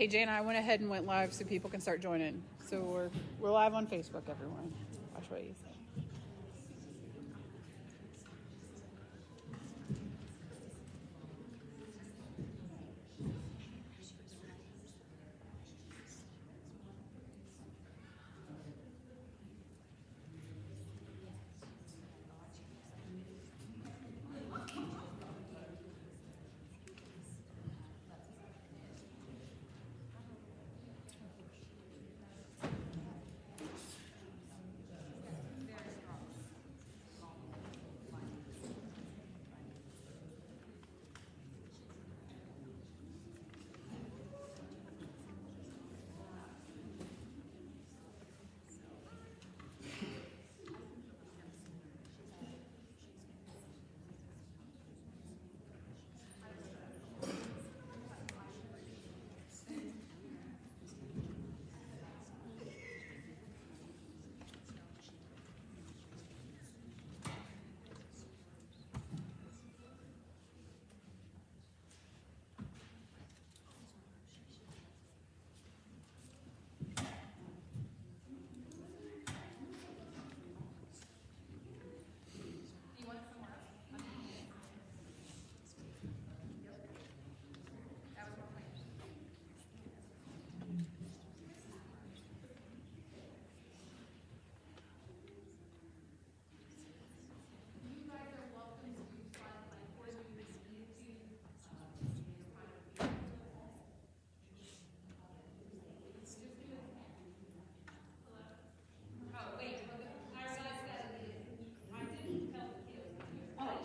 Hey, Jana, I went ahead and went live so people can start joining. So we're live on Facebook, everyone. Watch what you say.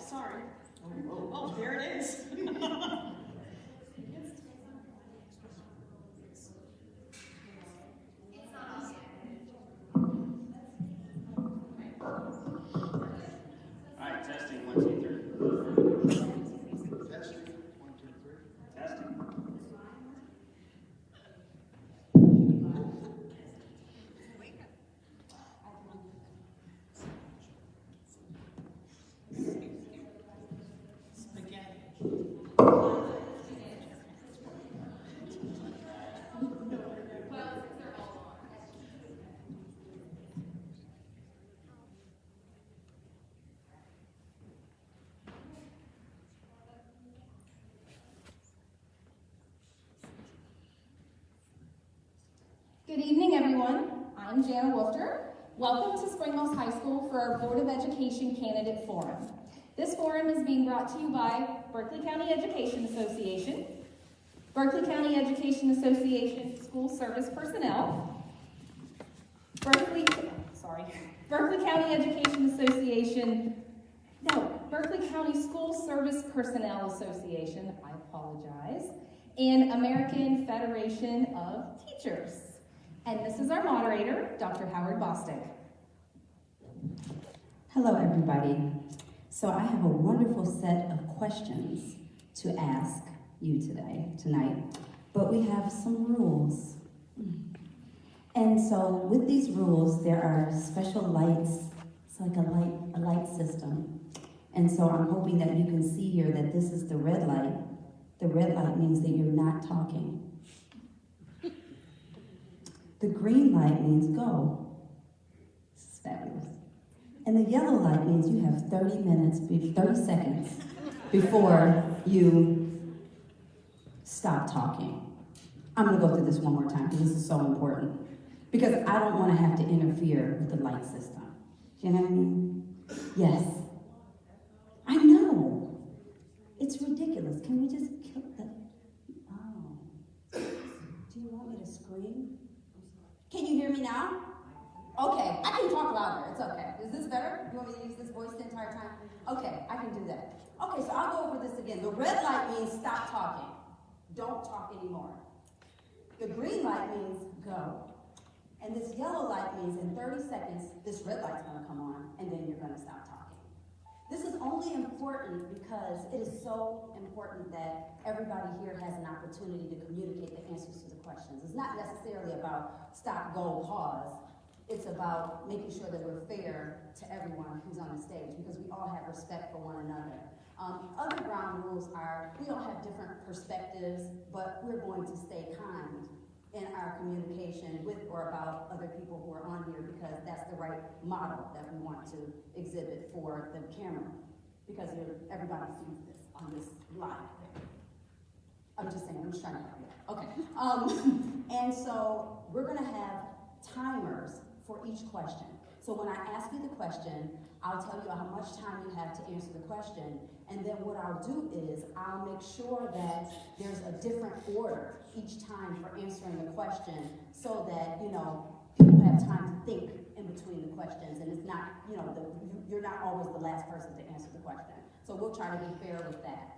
Sorry. Oh, there it is. All right, testing, 1, 2, 3. Testing, 1, 2, 3. Testing. Good evening, everyone. I'm Jana Wolfter. Welcome to Spring Hills High School for our Board of Education Candidate Forum. This forum is being brought to you by Berkeley County Education Association, Berkeley County Education Association School Service Personnel, Berkeley County Education Association, Berkeley County School Service Personnel Association, I apologize, and American Federation of Teachers. And this is our moderator, Dr. Howard Bostick. Hello, everybody. So I have a wonderful set of questions to ask you tonight, but we have some rules. And so with these rules, there are special lights. It's like a light system. And so I'm hoping that you can see here that this is the red light. The red light means that you're not talking. The green light means go. This is fabulous. And the yellow light means you have 30 seconds before you stop talking. I'm gonna go through this one more time because this is so important. Because I don't wanna have to interfere with the light system. Do you know what I mean? Yes. I know. It's ridiculous. Can we just kill the, oh. Do you want me to scream? Can you hear me now? Okay, I can talk louder, it's okay. Is this better? You want me to use this voice the entire time? Okay, I can do that. Okay, so I'll go over this again. The red light means stop talking. Don't talk anymore. The green light means go. And this yellow light means in 30 seconds, this red light's gonna come on, and then you're gonna stop talking. This is only important because it is so important that everybody here has an opportunity to communicate the answers to the questions. It's not necessarily about stop, go, pause. It's about making sure that we're fair to everyone who's on the stage because we all have respect for one another. Other ground rules are, we all have different perspectives, but we're going to stay kind in our communication with or about other people who are on here, because that's the right model that we want to exhibit for the camera, because everybody sees this on this live there. I'm just saying, I'm just trying to help you. Okay. And so we're gonna have timers for each question. So when I ask you the question, I'll tell you how much time you have to answer the question, and then what I'll do is I'll make sure that there's a different order each time for answering the question, so that, you know, people have time to think in between the questions, and it's not, you know, you're not always the last person to answer the question. So we'll try to be fair with that.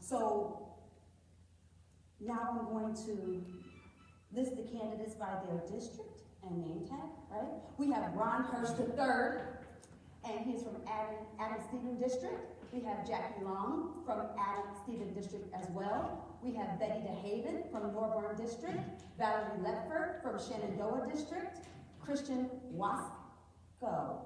So now I'm going to list the candidates by their district and name tag, right? We have Ron Hurst III, and he's from Adams Stephen District. We have Jackie Long from Adams Stephen District as well. We have Betty DeHaven from Norburn District, Valerie Ledford from Shenandoah District, Christian Wasco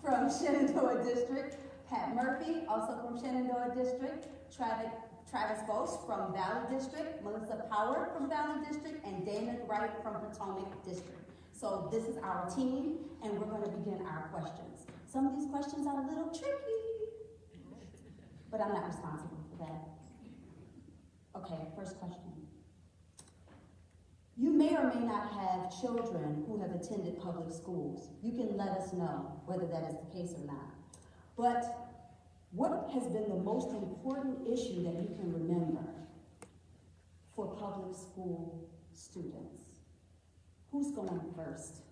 from Shenandoah District, Pat Murphy, also from Shenandoah District, Travis Bose from Valley District, Melissa Power from Valley District, and Damon Wright from Potomac District. So this is our team, and we're going to begin our questions. Some of these questions are a little tricky, but I'm not responsible for that. Okay, first question. You may or may not have children who have attended public schools. You can let us know whether that is the case or not. But what has been the most important issue that you can remember for public school students? Who's going first?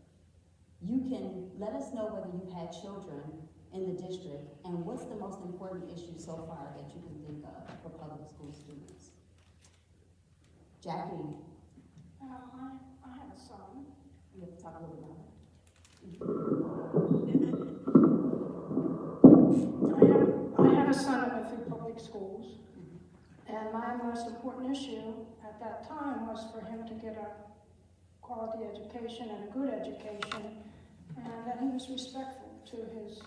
You can let us know whether you've had children in the district, and what's the most important issue so far that you can think of for public school students? Jackie? I have a son. You have to talk a little about it. I have a son that went through public schools, and my most important issue at that time was for him to get a quality education and a good education, and that he was respectful to his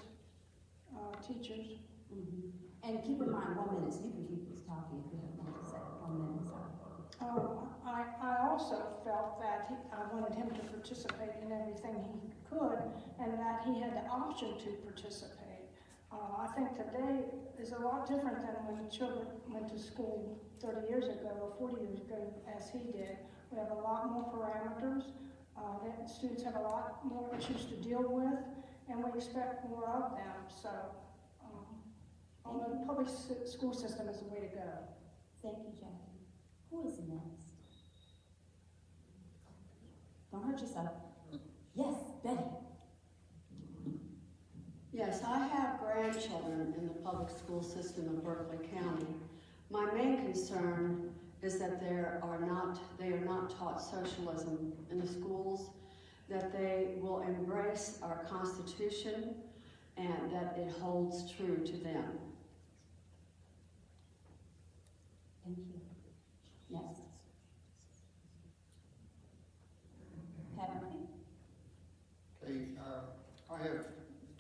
teachers. Mm-hmm. And keep in mind, 1 minute, so you can keep this talking if you have more to say. 1 minute, sorry. I also felt that I wanted him to participate in everything he could, and that he had the option to participate. I think today is a lot different than when children went to school 30 years ago or 40 years ago as he did. We have a lot more parameters. Students have a lot more issues to deal with, and we expect more of them. So, the public school system is the way to go. Thank you, Jackie. Who is next? Don't hurt yourself. Yes, Betty. Yes, I have grandchildren in the public school system of Berkeley County. My main concern is that they are not taught socialism in the schools, that they will embrace our Constitution, and that it holds true to them. Thank you. Yes. Pat Murphy? Okay, I have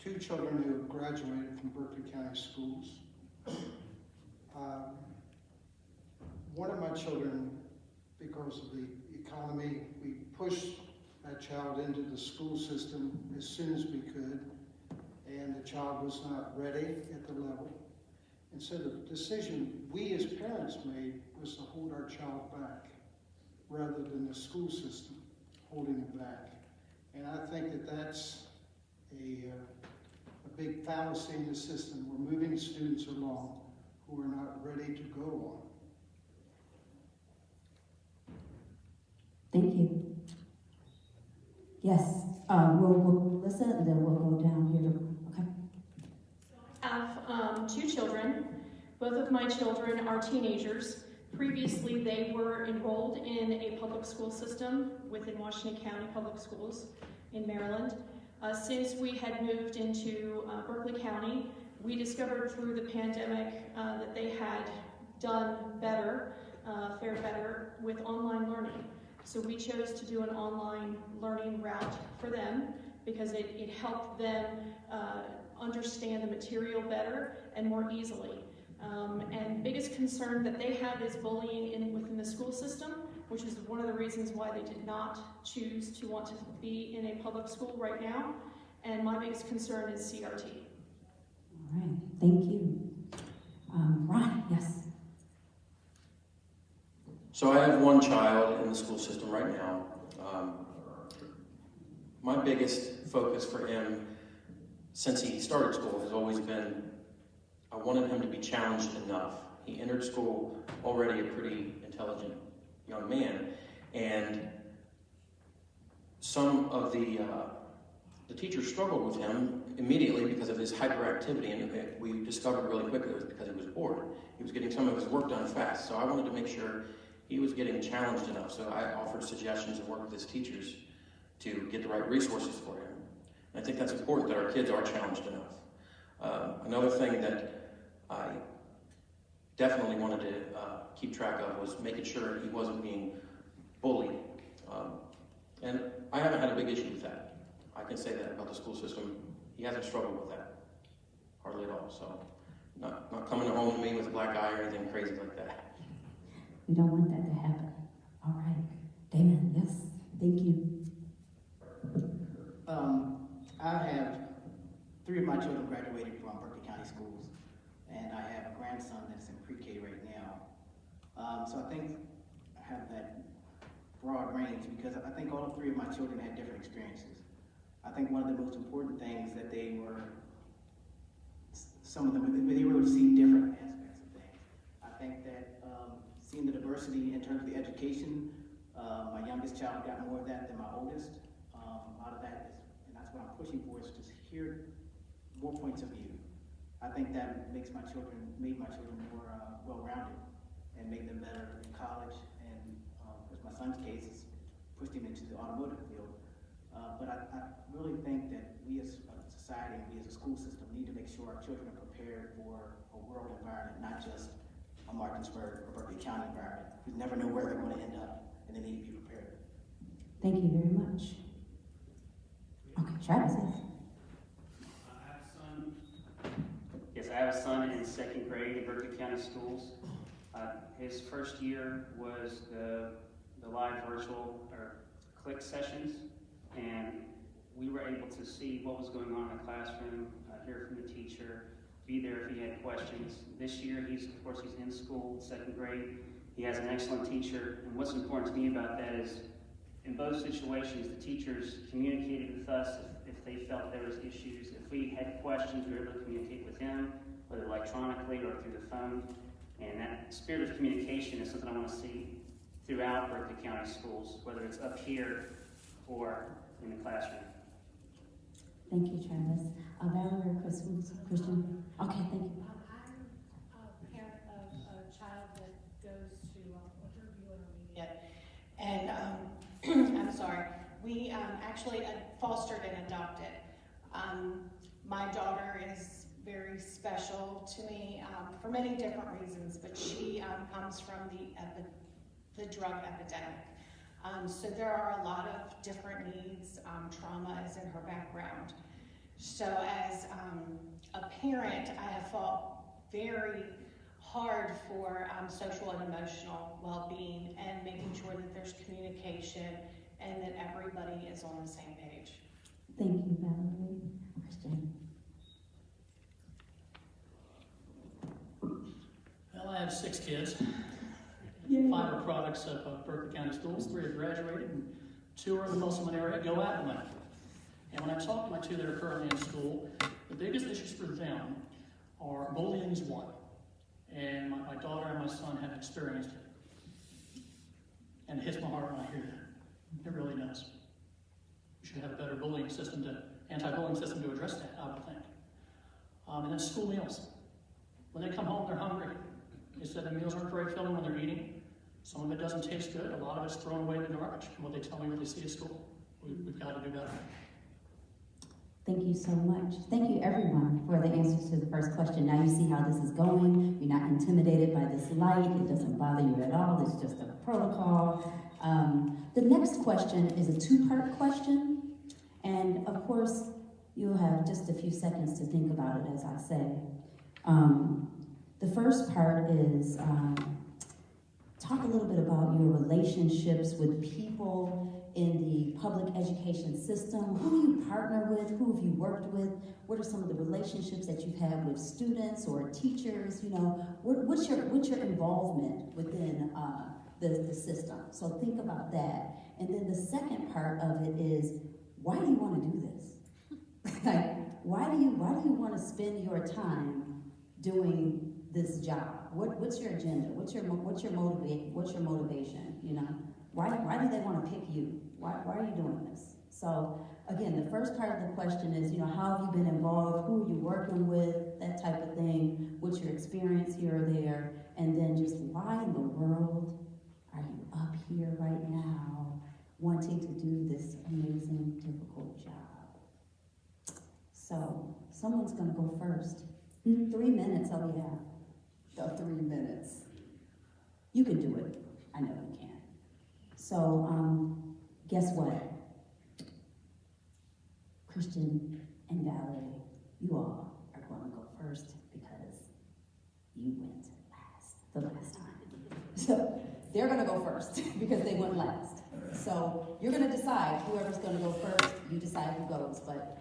2 children who have graduated from Berkeley County schools. One of my children, because of the economy, we pushed that child into the school system as soon as we could, and the child was not ready at the level. And so the decision we as parents made was to hold our child back rather than the school system holding it back. And I think that that's a big fallacy in the system. We're moving students along who are not ready to go on. Thank you. Yes, we'll listen, and then we'll go down here. Okay. I have 2 children. Both of my children are teenagers. Previously, they were enrolled in a public school system within Washington County Public Schools in Maryland. Since we had moved into Berkeley County, we discovered through the pandemic that they had done better, fared better with online learning. So we chose to do an online learning route for them. because it helped them understand the material better and more easily. And biggest concern that they have is bullying within the school system, which is one of the reasons why they did not choose to want to be in a public school right now. And my biggest concern is CRT. All right, thank you. Ron, yes. So I have one child in the school system right now. My biggest focus for him since he started school has always been, I wanted him to be challenged enough. He entered school already a pretty intelligent young man, and some of the teachers struggled with him immediately because of his hyperactivity, and we discovered really quickly it was because he was bored. He was getting some of his work done fast, so I wanted to make sure he was getting challenged enough, so I offered suggestions and worked with his teachers to get the right resources for him. And I think that's important, that our kids are challenged enough. Another thing that I definitely wanted to keep track of was making sure he wasn't being bullied. And I haven't had a big issue with that. I can say that about the school system. He hasn't struggled with that, hardly at all. So not coming home to me with a black eye or anything crazy like that. We don't want that to happen. All right. Damon, yes. Thank you. I have 3 of my children graduated from Berkeley County schools, and I have a grandson that's in pre-K right now. So I think I have that broad range because I think all 3 of my children had different experiences. I think one of the most important things that they were able to see different aspects of things. I think that seeing the diversity in terms of the education, my youngest child got more of that than my oldest. A lot of that is, and that's what I'm pushing for, is to hear more points of view. I think that made my children more well-rounded and made them better in college, and as my son's case, it's pushed him into the automotive field. But I really think that we as a society and we as a school system need to make sure our children are prepared for a world environment, not just a Martinsburg or Berkeley County environment. We never know where they're going to end up, and they need to be prepared. Thank you very much. Okay, Travis, yes. Yes, I have a son in 2nd grade in Berkeley County Schools. His first year was the live virtual or click sessions, and we were able to see what was going on in the classroom, hear from the teacher, be there if he had questions. This year, he's in school, 2nd grade. He has an excellent teacher, and what's important to me about that is, in both situations, the teachers communicated with us if they felt there was issues. If we had questions, we were able to communicate with him, whether electronically or through the phone. And that spirit of communication is something I want to see throughout Berkeley County schools, whether it's up here or in the classroom. Thank you, Travis. Valerie or Christian? Okay, thank you. I'm a parent of a child that goes to intermediate, and I'm sorry, we actually fostered and adopted. My daughter is very special to me for many different reasons, but she comes from the drug epidemic. So there are a lot of different needs. Trauma is in her background. So as a parent, I have fought very hard for social and emotional well-being and making sure that there's communication and that everybody is on the same page. Thank you, Valerie. Christian. Well, I have 6 kids. Yay. 5 are products of Berkeley County Schools, 3 have graduated, and 2 are in the Musselman area, go out and left. And when I talk to my 2 that are currently in school, the biggest issues for them are bullying is one. And my daughter and my son have experienced it. And it hits my heart when I hear that. It really does. We should have a better bullying system, anti-bullying system to address that, I would think. And then school meals. When they come home, they're hungry. They said the meals aren't very filling when they're eating. Some of it doesn't taste good. A lot of it's thrown away in the garbage from what they tell me what they see at school. We've got to do better. Thank you so much. Thank you, everyone, for the answers to the first question. Now you see how this is going. You're not intimidated by this light. It doesn't bother you at all. It's just a protocol. The next question is a 2-part question. And of course, you'll have just a few seconds to think about it as I say. The first part is talk a little bit about your relationships with people in the public education system. Who do you partner with? Who have you worked with? What are some of the relationships that you've had with students or teachers? You know, what's your involvement within the system? So think about that. And then the second part of it is, why do you want to do this? Like, why do you want to spend your time doing this job? What's your agenda? What's your motivation? You know, why do they want to pick you? Why are you doing this? So again, the first part of the question is, you know, how have you been involved? Who are you working with? That type of thing. What's your experience here or there? And then just why in the world are you up here right now wanting to do this amazing, difficult job? So someone's going to go first. 3 minutes, oh yeah, the 3 minutes. You can do it. I know you can. So guess what? Christian and Valerie, you all are going to go first because you went the last time. So they're going to go first because they went last. So you're going to decide whoever's going to go first. You decide who goes, but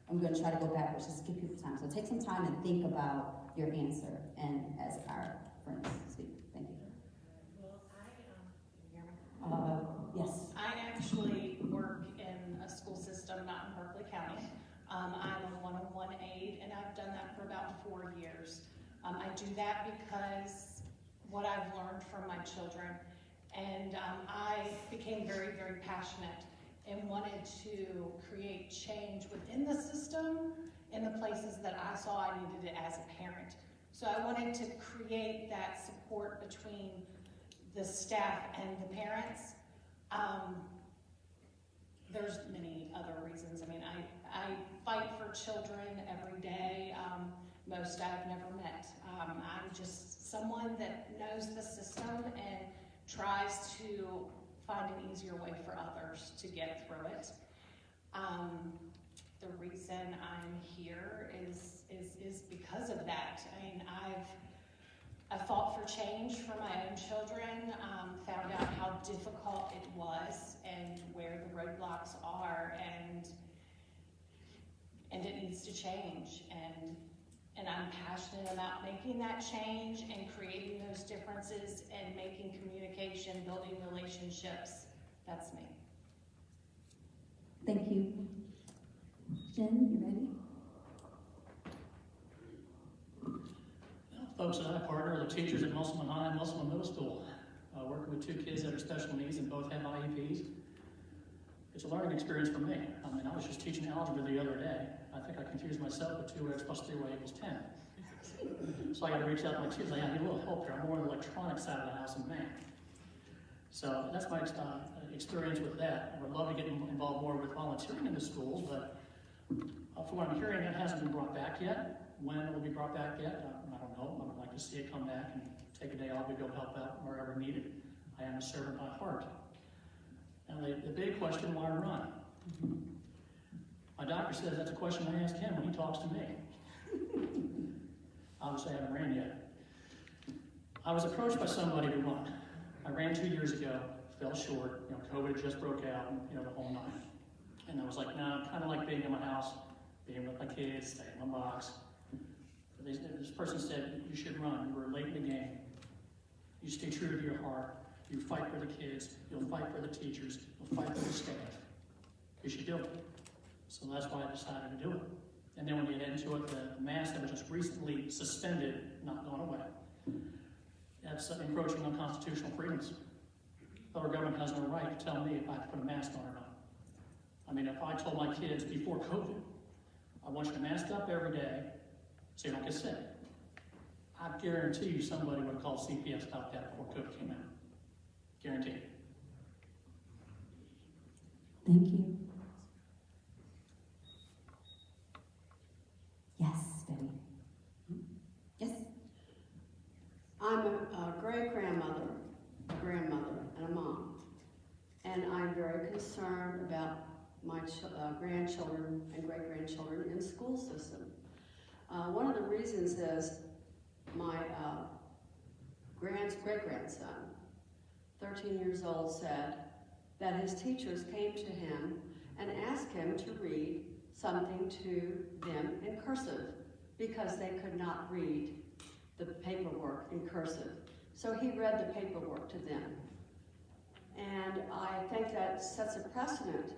I'm going to try to go backwards just to give people time. So take some time and think about your answer. And as our friends speak, thank you. Well, Yes. I actually work in a school system not in Berkeley County. I'm a one-on-one aide, and I've done that for about 4 years. I do that because what I've learned from my children, and I became very, very passionate and wanted to create change within the system in the places that I saw I needed it as a parent. So I wanted to create that support between the staff and the parents. There's many other reasons. I mean, I fight for children every day. Most I've never met. I'm just someone that knows the system and tries to find an easier way for others to get through it. The reason I'm here is because of that. I mean, I fought for change for my own children, found out how difficult it was and where the roadblocks are, and it needs to change. And I'm passionate about making that change and creating those differences and making communication, building relationships. That's me. Thank you. Jen, you ready? Folks and I partner with the teachers at Musselman High and Musselman Middle School, working with 2 kids that are special needs and both have IEPs. It's a learning experience for me. I mean, I was just teaching algebra the other day. I think I confused myself with 2x plus 3y equals 10. So I got to reach out to my kids. I need a little help here. I'm more on the electronic side of the house than math. So that's my experience with that. I would love to get involved more with volunteering in the schools, but from what I'm hearing, it hasn't been brought back yet. When it will be brought back yet, I don't know. I would like to see it come back and take a day off and go help out wherever needed. I am a servant by heart. Now, the big question, why run? My doctor says that's a question I ask him when he talks to me. Obviously, I haven't ran yet. I was approached by somebody to run. I ran 2 years ago, fell short. You know, COVID had just broke out, and, you know, the whole nine. And I was like, no, I kind of like being in my house, being with my kids, staying in my box. This person said, you should run. You were late in the game. You stay true to your heart. You fight for the kids. You'll fight for the teachers. You'll fight for the staff. You should do it. So that's why I decided to do it. And then when you get into it, the mask that was just recently suspended, not gone away, that's encroaching on constitutional freedoms. The federal government has no right to tell me if I have to put a mask on or not. I mean, if I told my kids before COVID, I want you to mask up every day so you don't get sick, I guarantee you somebody would have called CPS about that before COVID came out. Guaranteed. Thank you. Yes, Betty. Yes. I'm a great-grandmother, a grandmother, and a mom. And I'm very concerned about my grandchildren and great-grandchildren in the school system. One of the reasons is my great-grandson, 13 years old, said that his teachers came to him and asked him to read something to them in cursive because they could not read the paperwork in cursive. So he read the paperwork to them. And I think that sets a precedent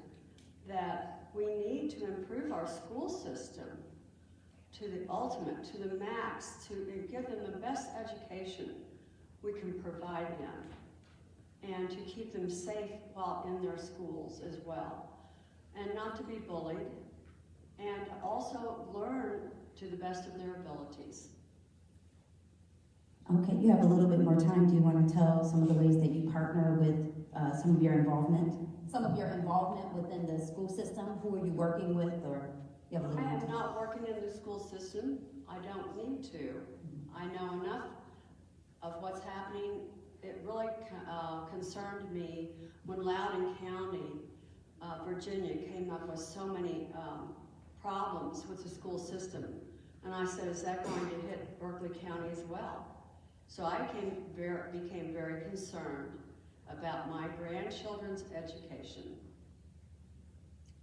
that we need to improve our school system to the ultimate, to the max, to give them the best education we can provide them, and to keep them safe while in their schools as well, and not to be bullied, and also learn to the best of their abilities. Okay, you have a little bit more time. Do you want to tell some of the ways that you partner with some of your involvement? Some of your involvement within the school system? Who are you working with, or you have a little I more am time? not working in the school system. I don't need to. I know enough of what's happening. It really concerned me when Loudoun County, Virginia, came up with so many problems with the school system. And I said, is that going to hit Berkeley County as well? So I became very concerned about my grandchildren's education.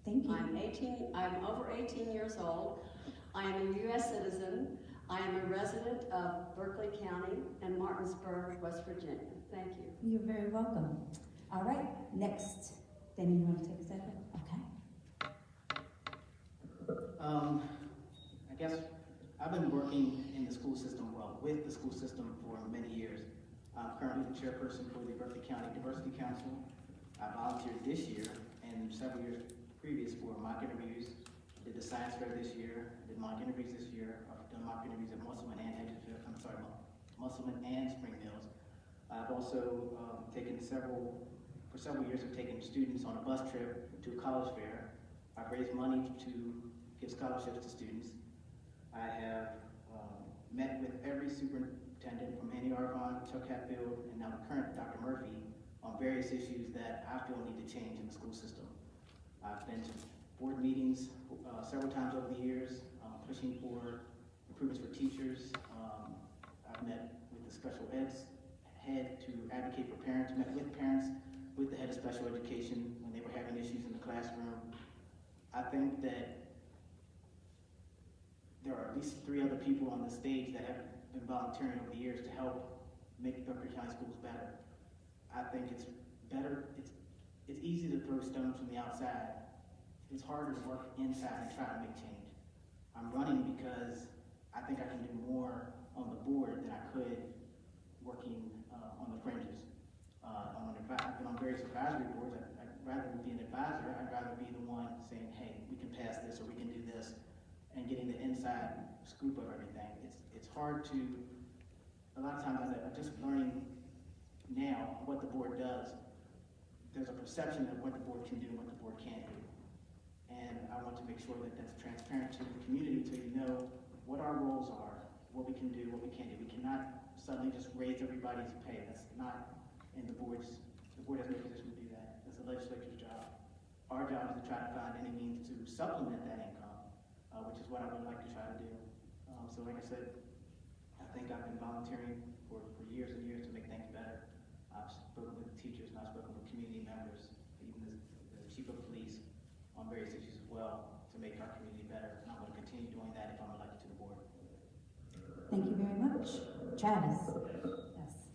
Thank you. I'm over 18 years old. I am a U.S. citizen. I am a resident of Berkeley County and Martinsburg, West Virginia. Thank you. You're very welcome. All right, next. Then you want to take a second? Okay. I guess I've been working in the school system, well, with the school system for many years. I'm currently the chairperson for the Berkeley County Diversity Council. I volunteered this year and several years previous for mock interviews. I did the science fair this year, I did mock interviews this year. I've done mock interviews at Musselman and Spring Mills. I've also for several years, I've taken students on a bus trip to a college fair. I've raised money to give scholarships to students. I have met with every superintendent from Annie Arvon, Chuck Hatfield, and now the current Dr. Murphy on various issues that I feel need to change in the school system. I've been to board meetings several times over the years, pushing for improvements for teachers. I've met with the special ed head to advocate for parents, met with parents, with the head of special education when they were having issues in the classroom. I think that there are at least 3 other people on the stage that have been volunteering over the years to help make Berkeley County schools better. I think it's better, it's easy to throw stones from the outside. It's harder to work inside and try to make change. I'm running because I think I can do more on the board than I could working on the fringes. I've been on various advisory boards. I'd rather than be an advisor, I'd rather be the one saying, hey, we can pass this or we can do this, and getting the inside scoop of everything. It's hard to, a lot of times I'm just learning now what the board does. There's a perception of what the board can do and what the board can't do. And I want to make sure that that's transparent to the community so you know what our roles are, what we can do, what we can't do. We cannot suddenly just raise everybody's pay. That's not in the board has no position to do that. That's the legislature's job. Our job is to try to find any means to supplement that income, which is what I would like to try to do. So like I said, I think I've been volunteering for years and years to make things better. I've spoken with teachers and I've spoken with community members, even the chief of police, on various issues as well to make our community better. And I'm going to continue doing that if I'm elected to the board. Thank you very much. Travis. Yes.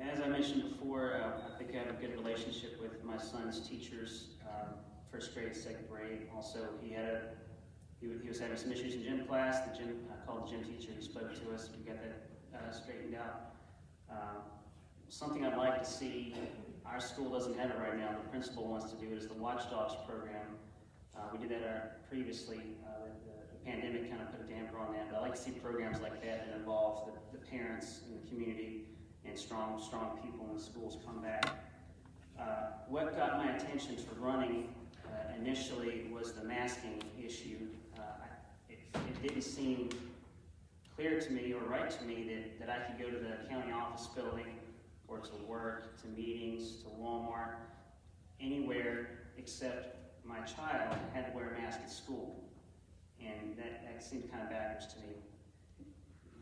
As I mentioned before, I think I have a good relationship with my son's teachers, first grade, second grade. Also, he was having some issues in gym class. I called the gym teacher. He spoke to us. We got that straightened out. Something I'd like to see. Our school doesn't have it right now. The principal wants to do it. Is the Watchdogs program. We did that previously. The pandemic kind of put a damper on that. But I like to see programs like that that involve the parents and the community and strong people in the schools come back. What got my attention for running initially was the masking issue. It didn't seem clear to me or right to me that I could go to the county office building or to work, to meetings, to Walmart, anywhere except my child had to wear a mask at school. And that seemed kind of backwards to me.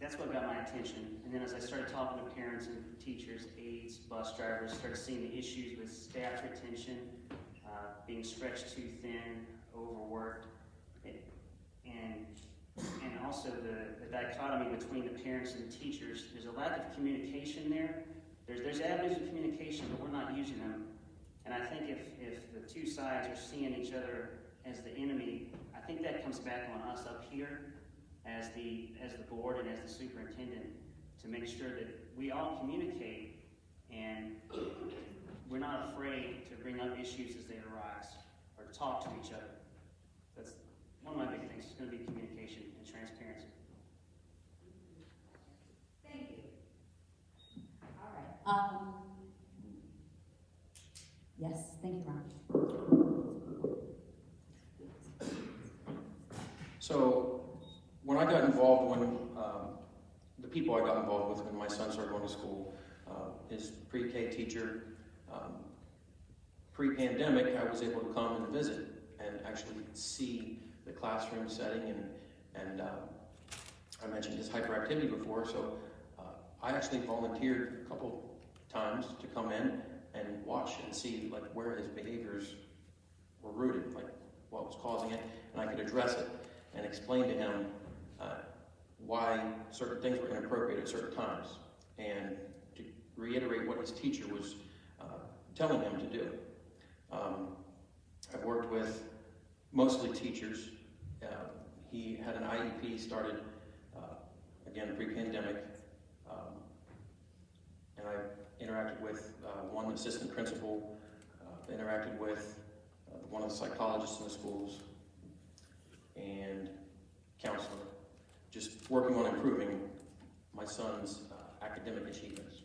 That's what got my attention. And then as I started talking to parents and teachers, aides, bus drivers, started seeing the issues with staff retention, being stretched too thin, overworked, and also the dichotomy between the parents and the teachers. There's a lack of communication there. There's avenues of communication, but we're not using them. And I think if the two sides are seeing each other as the enemy, I think that comes back on us up here as the board and as the superintendent to make sure that we all communicate and we're not afraid to bring up issues as they arise or talk to each other. That's one of my big things. It's going to be communication and transparency. Thank you. All right. Yes, thank you, Ron. So, when I got involved, the people I got involved with when my son started going to school, his pre-K teacher, pre-pandemic, I was able to come and visit and actually see the classroom setting, and I mentioned his hyperactivity before, so I actually volunteered a couple times to come in and watch and see like where his behaviors were rooted, like what was causing it, and I could address it and explain to him why certain things were inappropriate at certain times, and to reiterate what his teacher was telling him to do. I've worked with mostly teachers. He had an IEP started, again, pre-pandemic, and I interacted with one assistant principal, interacted with one of the psychologists in the schools, and counselor, just working on improving my son's academic achievements.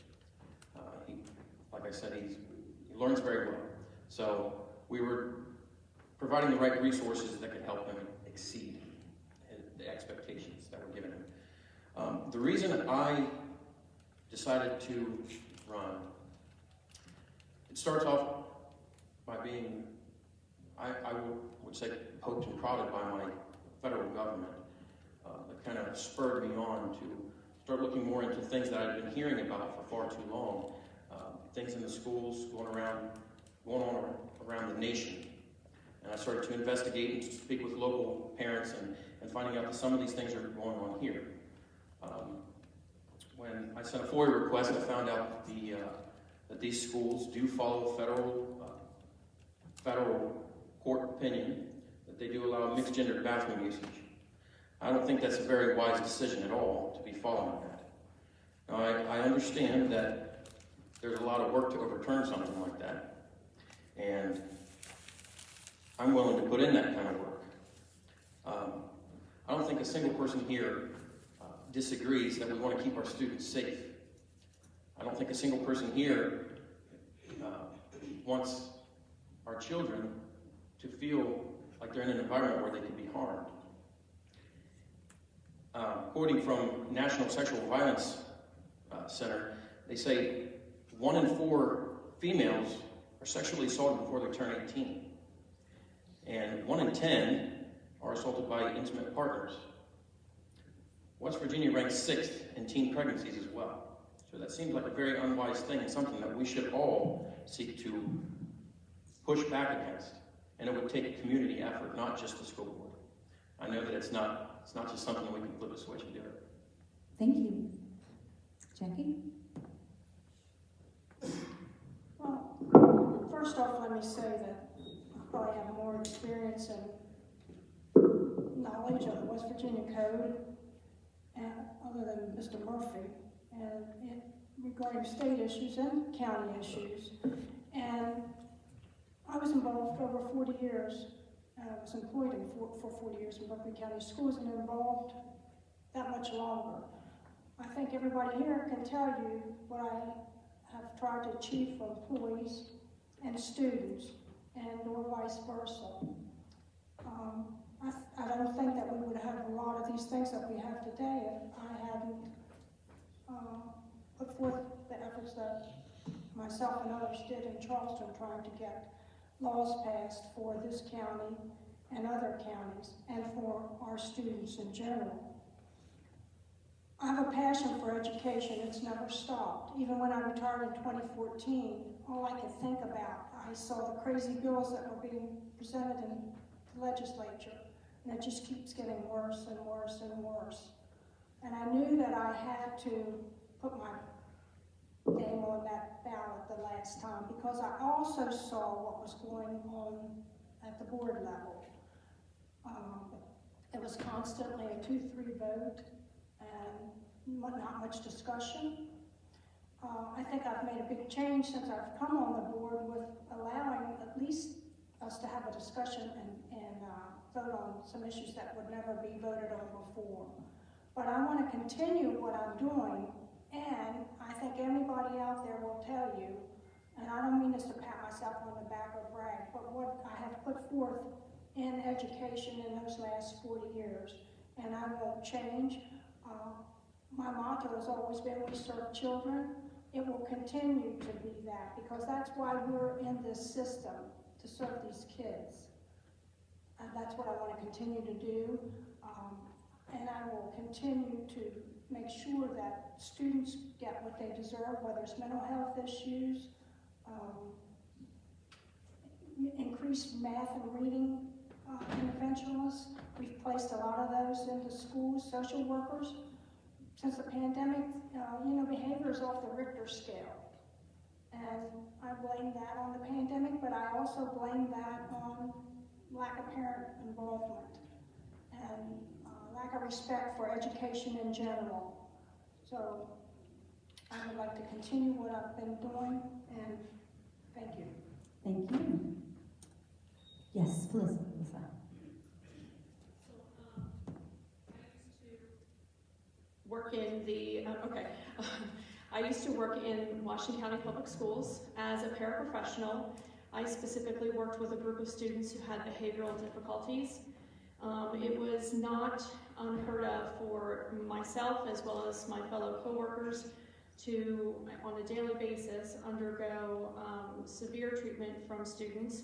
Like I said, he learns very well. So we were providing the right resources that could help him exceed the expectations that were given him. The reason I decided to run, it starts off by being, I would say, poked and prodded by my federal government. That kind of spurred me on to start looking more into things that I'd been hearing about for far too long. Things in the schools going on around the nation. And I started to investigate and to speak with local parents and finding out that some of these things are going on here. When I sent a FOIA request, I found out that these schools do follow federal court opinion, that they do allow mixed gender bathroom usage. I don't think that's a very wise decision at all to be following that. Now, I understand that there's a lot of work to overturn something like that, and I'm willing to put in that kind of work. I don't think a single person here disagrees that we want to keep our students safe. I don't think a single person here wants our children to feel like they're in an environment where they can be harmed. Quoting from National Sexual Violence Center, they say 1 in 4 females are sexually assaulted before they turn 18. And 1 in 10 are assaulted by intimate partners. West Virginia ranks 6th in teen pregnancies as well. So that seems like a very unwise thing and something that we should all seek to push back against. And it would take a community effort, not just the school board. I know that it's not just something that we can flip a switch and do it. Thank you. Jackie? Well, first off, let me say that I probably have more experience and knowledge of the West Virginia Code other than Mr. Murphy, and regarding state issues and county issues. And I was involved over 40 years. I was employed for 40 years in Berkeley County Schools and involved that much longer. I think everybody here can tell you what I have tried to achieve for employees and students, or vice versa. I don't think that we would have a lot of these things that we have today if I hadn't put forth the efforts that myself and others did in Charleston trying to get laws passed for this county and other counties, and for our students in general. I have a passion for education. It's never stopped. Even when I retired in 2014, all I could think about, I saw the crazy bills that were being presented in the legislature, and it just keeps getting worse and worse and worse. And I knew that I had to put my name on that ballot the last time, because I also saw what was going on at the board level. It was constantly a 2-3 vote and not much discussion. I think I've made a big change since I've come on the board with allowing at least us to have a discussion and vote on some issues that would never be voted on before. But I want to continue what I'm doing, and I think anybody out there will tell you, and I don't mean this to pat myself on the back or brag, but what I have put forth in education in those last 40 years, and I won't change. My motto has always been, we serve children. It will continue to be that, because that's why we're in this system, to serve these kids. And that's what I want to continue to do. And I will continue to make sure that students get what they deserve, whether it's mental health issues, increased math and reading interventionists. We've placed a lot of those into schools, social workers. Since the pandemic, behavior is off the Richter scale. And I blame that on the pandemic, but I also blame that on lack of parent involvement and lack of respect for education in general. So I would like to continue what I've been doing, and thank you. Thank you. Yes, please. Work in the, I used to work in Washington County Public Schools as a paraprofessional. I specifically worked with a group of students who had behavioral difficulties. It was not unheard of for myself as well as my fellow coworkers to, on a daily basis, undergo severe treatment from students.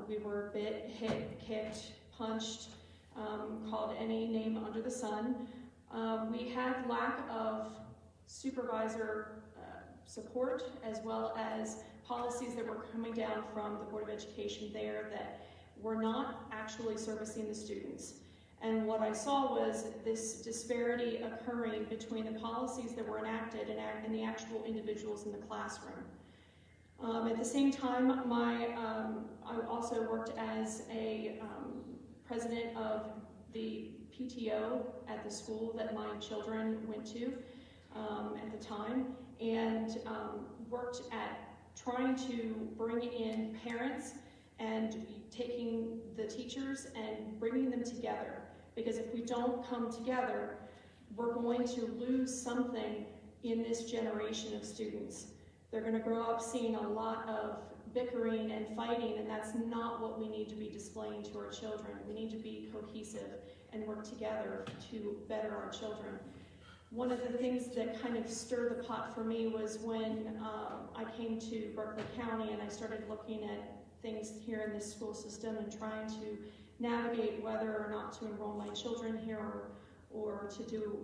We were bit, hit, kicked, punched, called any name under the sun. We had lack of supervisor support, as well as policies that were coming down from the Board of Education there that were not actually servicing the students. And what I saw was this disparity occurring between the policies that were enacted and the actual individuals in the classroom. At the same time, I also worked as a president of the PTO at the school that my children went to at the time, and worked at trying to bring in parents and taking the teachers and bringing them together. Because if we don't come together, we're going to lose something in this generation of students. They're going to grow up seeing a lot of bickering and fighting, and that's not what we need to be displaying to our children. We need to be cohesive and work together to better our children. One of the things that kind of stirred the pot for me was when I came to Berkeley County and I started looking at things here in this school system and trying to navigate whether or not to enroll my children here or to do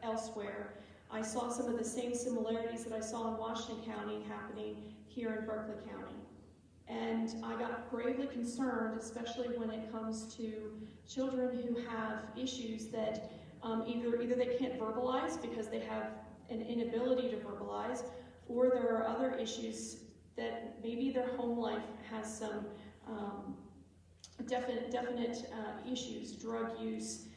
elsewhere. I saw some of the same similarities that I saw in Washington County happening here in Berkeley County. And I got gravely concerned, especially when it comes to children who have issues that either they can't verbalize because they have an inability to verbalize, or there are other issues that maybe their home life has some definite issues, drug use,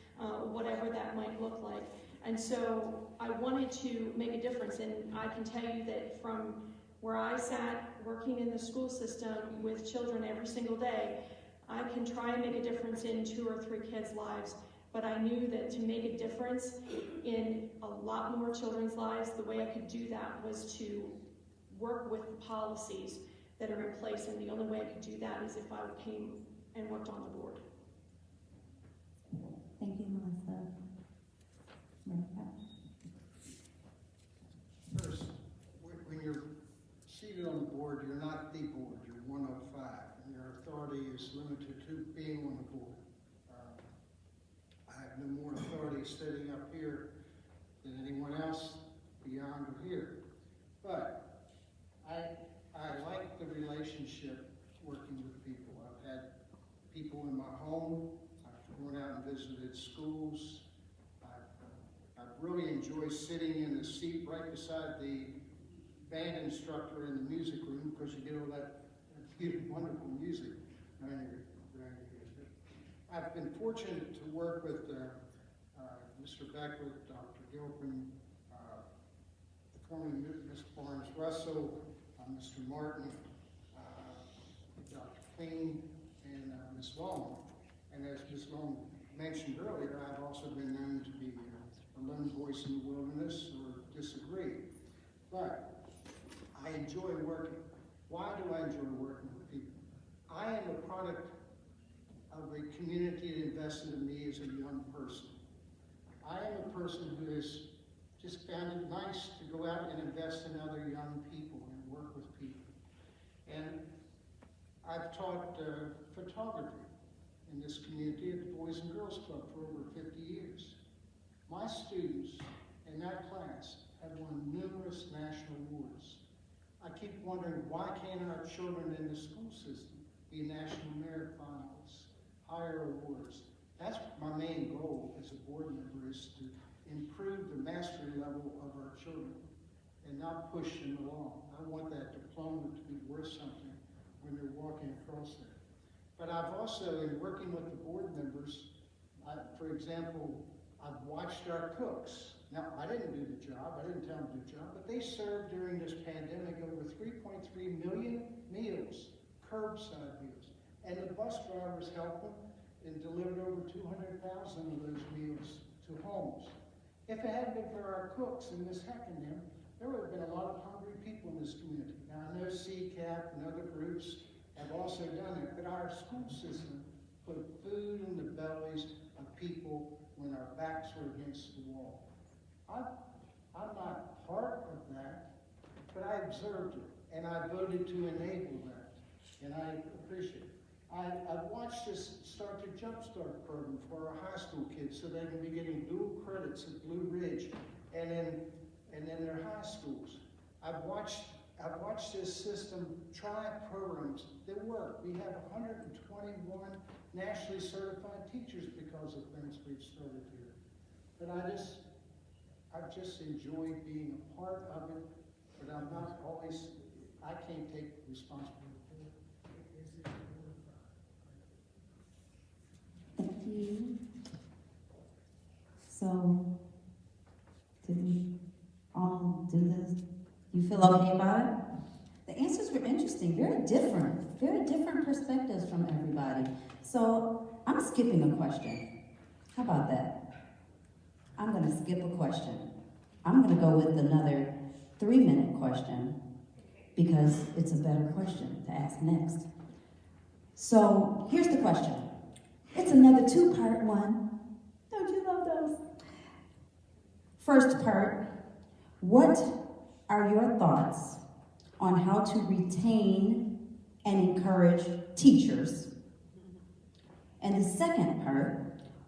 whatever that might look like. And so I wanted to make a difference, and I can tell you that from where I sat working in the school system with children every single day, I can try and make a difference in 2 or 3 kids' lives. But I knew that to make a difference in a lot more children's lives, the way I could do that was to work with the policies that are in place, and the only way I could do that is if I came and worked on the board. Thank you, Melissa. First, when you're seated on the board, you're not the board, you're one of 5. And you're authority is limited to being on the board. I have no more authority sitting up here than anyone else beyond or here. But I like the relationship working with people. I've had people in my home. I've gone out and visited schools. I've really enjoyed sitting in the seat right beside the band instructor in the music room because you get all that beautiful, wonderful music around your ears. I've been fortunate to work with Mr. Beckwith, Dr. Gilpin, formerly Ms. Barnes-Russell, Mr. Martin, Dr. Clean, and Ms. Long. And as Ms. Long mentioned earlier, I've also been known to be a lone voice in the wilderness or disagree. But I enjoy working. Why do I enjoy working with people? I am a product of a community that invested in me as a young person. I am a person who has just found it nice to go out and invest in other young people and work with people. And I've taught photography in this community at the Boys and Girls Club for over 50 years. My students in that class have won numerous national awards. I keep wondering, why can't our children in the school system be national merit finalists, higher awards? That's my main goal as a board member, is to improve the mastery level of our children and not push them along. I want that diploma to be worth something when they're walking across there. But I've also, in working with the board members, for example, I've watched our cooks. Now, I didn't do the job, I didn't tell them to do the job, but they served during this pandemic over 3.3 million meals, curbside meals. And the bus drivers helped them and delivered over 200,000 of those meals to homes. If it hadn't been for our cooks and Ms. Heck and them, there would have been a lot of hungry people in this community. Now, I know CCAP and other groups have also done it, but our school system put food in the bellies of people when our backs were against the wall. I'm not part of that, but I observed it, and I voted to enable that, and I appreciate it. I've watched this start the Jumpstart program for our high school kids so they can be getting dual credits at Blue Ridge and in their high schools. I've watched this system try programs that work. We have 121 nationally certified teachers because of things we've started here. But I've just enjoyed being a part of it, but I'm not always, I can't take responsibility for it. Thank you. So, did we all do this? You feel okay about it? The answers were interesting, very different perspectives from everybody. So, I'm skipping a question. How about that? I'm going to skip a question. I'm going to go with another 3-minute question because it's a better question to ask next. So, here's the question. It's another 2-part one. Don't you love those? First part, what are your thoughts on how to retain and encourage teachers? And the second part,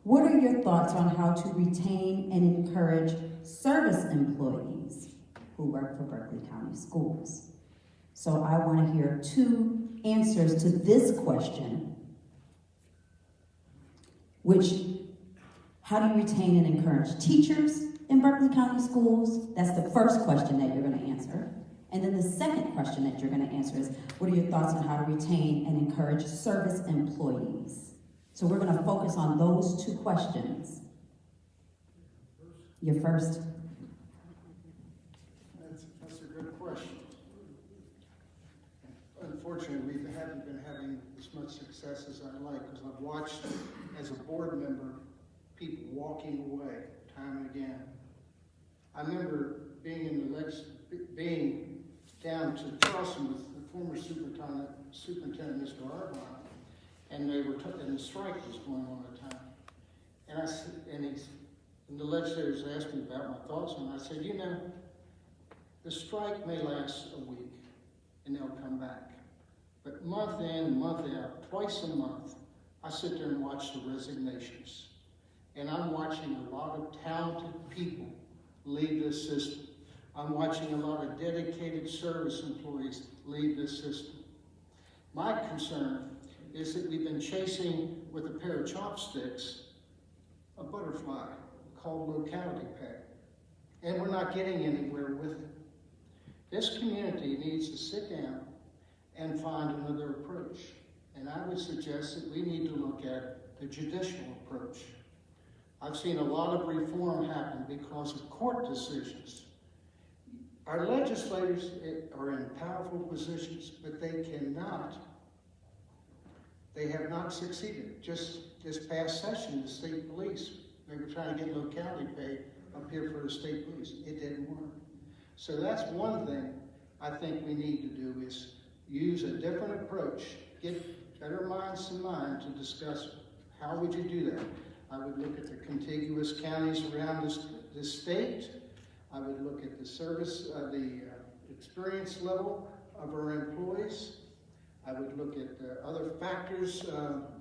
what are your thoughts on how to retain and encourage service employees who work for Berkeley County Schools? So I want to hear 2 answers to this question, which, how do you retain and encourage teachers in Berkeley County Schools? That's the first question that you're going to answer. And then the second question that you're going to answer is, what are your thoughts on how to retain and encourage service employees? So we're going to focus on those 2 questions. You're first. That's a good question. Unfortunately, we haven't been having as much success as I'd like, because I've watched, as a board member, people walking away time and again. I remember being in the being down to Charleston with the former superintendent Mr. Arbon, and they were and the strike was going on at the time. And the legislators asked me about my thoughts on it. I said, you know, the strike may last a week, and they'll come back. But month in, month out, twice a month, I sit there and watch the resignations. And I'm watching a lot of talented people leave this system. I'm watching a lot of dedicated service employees leave this system. My concern is that we've been chasing with a pair of chopsticks a butterfly called locality pay. And we're not getting anywhere with it. This community needs to sit down and find another approach. And I would suggest that we need to look at the judicial approach. I've seen a lot of reform happen because of court decisions. Our legislators are in powerful positions, but they have not succeeded. Just this past session, the state police, they were trying to get locality pay up here for the state police. It didn't work. So that's one thing I think we need to do is use a different approach, get better minds to mind to discuss how would you do that. I would look at the contiguous counties around this state. I would look at the service, the experience level of our employees. I would look at other factors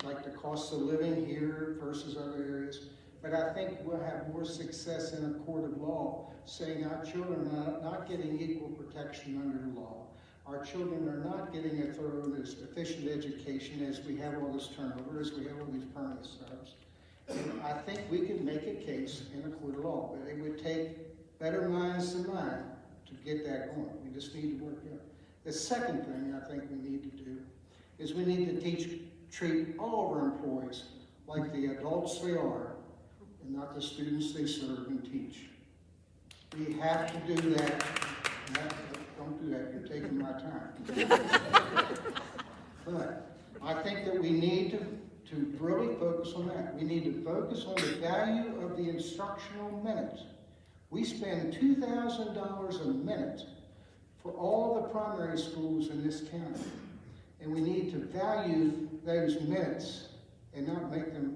like the cost of living here versus other areas. But I think we'll have more success in a court of law saying our children are not getting equal protection under the law. Our children are not getting a thorough and efficient education as we have all this turnover, as we have all these permanent subs. And I think we can make a case in a court of law, but it would take better minds than mine to get that going. We just need to work it out. The second thing I think we need to do is we need to treat all of our employees like the adults they are and not the students they serve and teach. We have to do that. Don't do that, you're taking my time. But I think that we need to really focus on that. We need to focus on the value of the instructional minute. We spend $2,000 a minute for all the primary schools in this county. And we need to value those minutes and not make them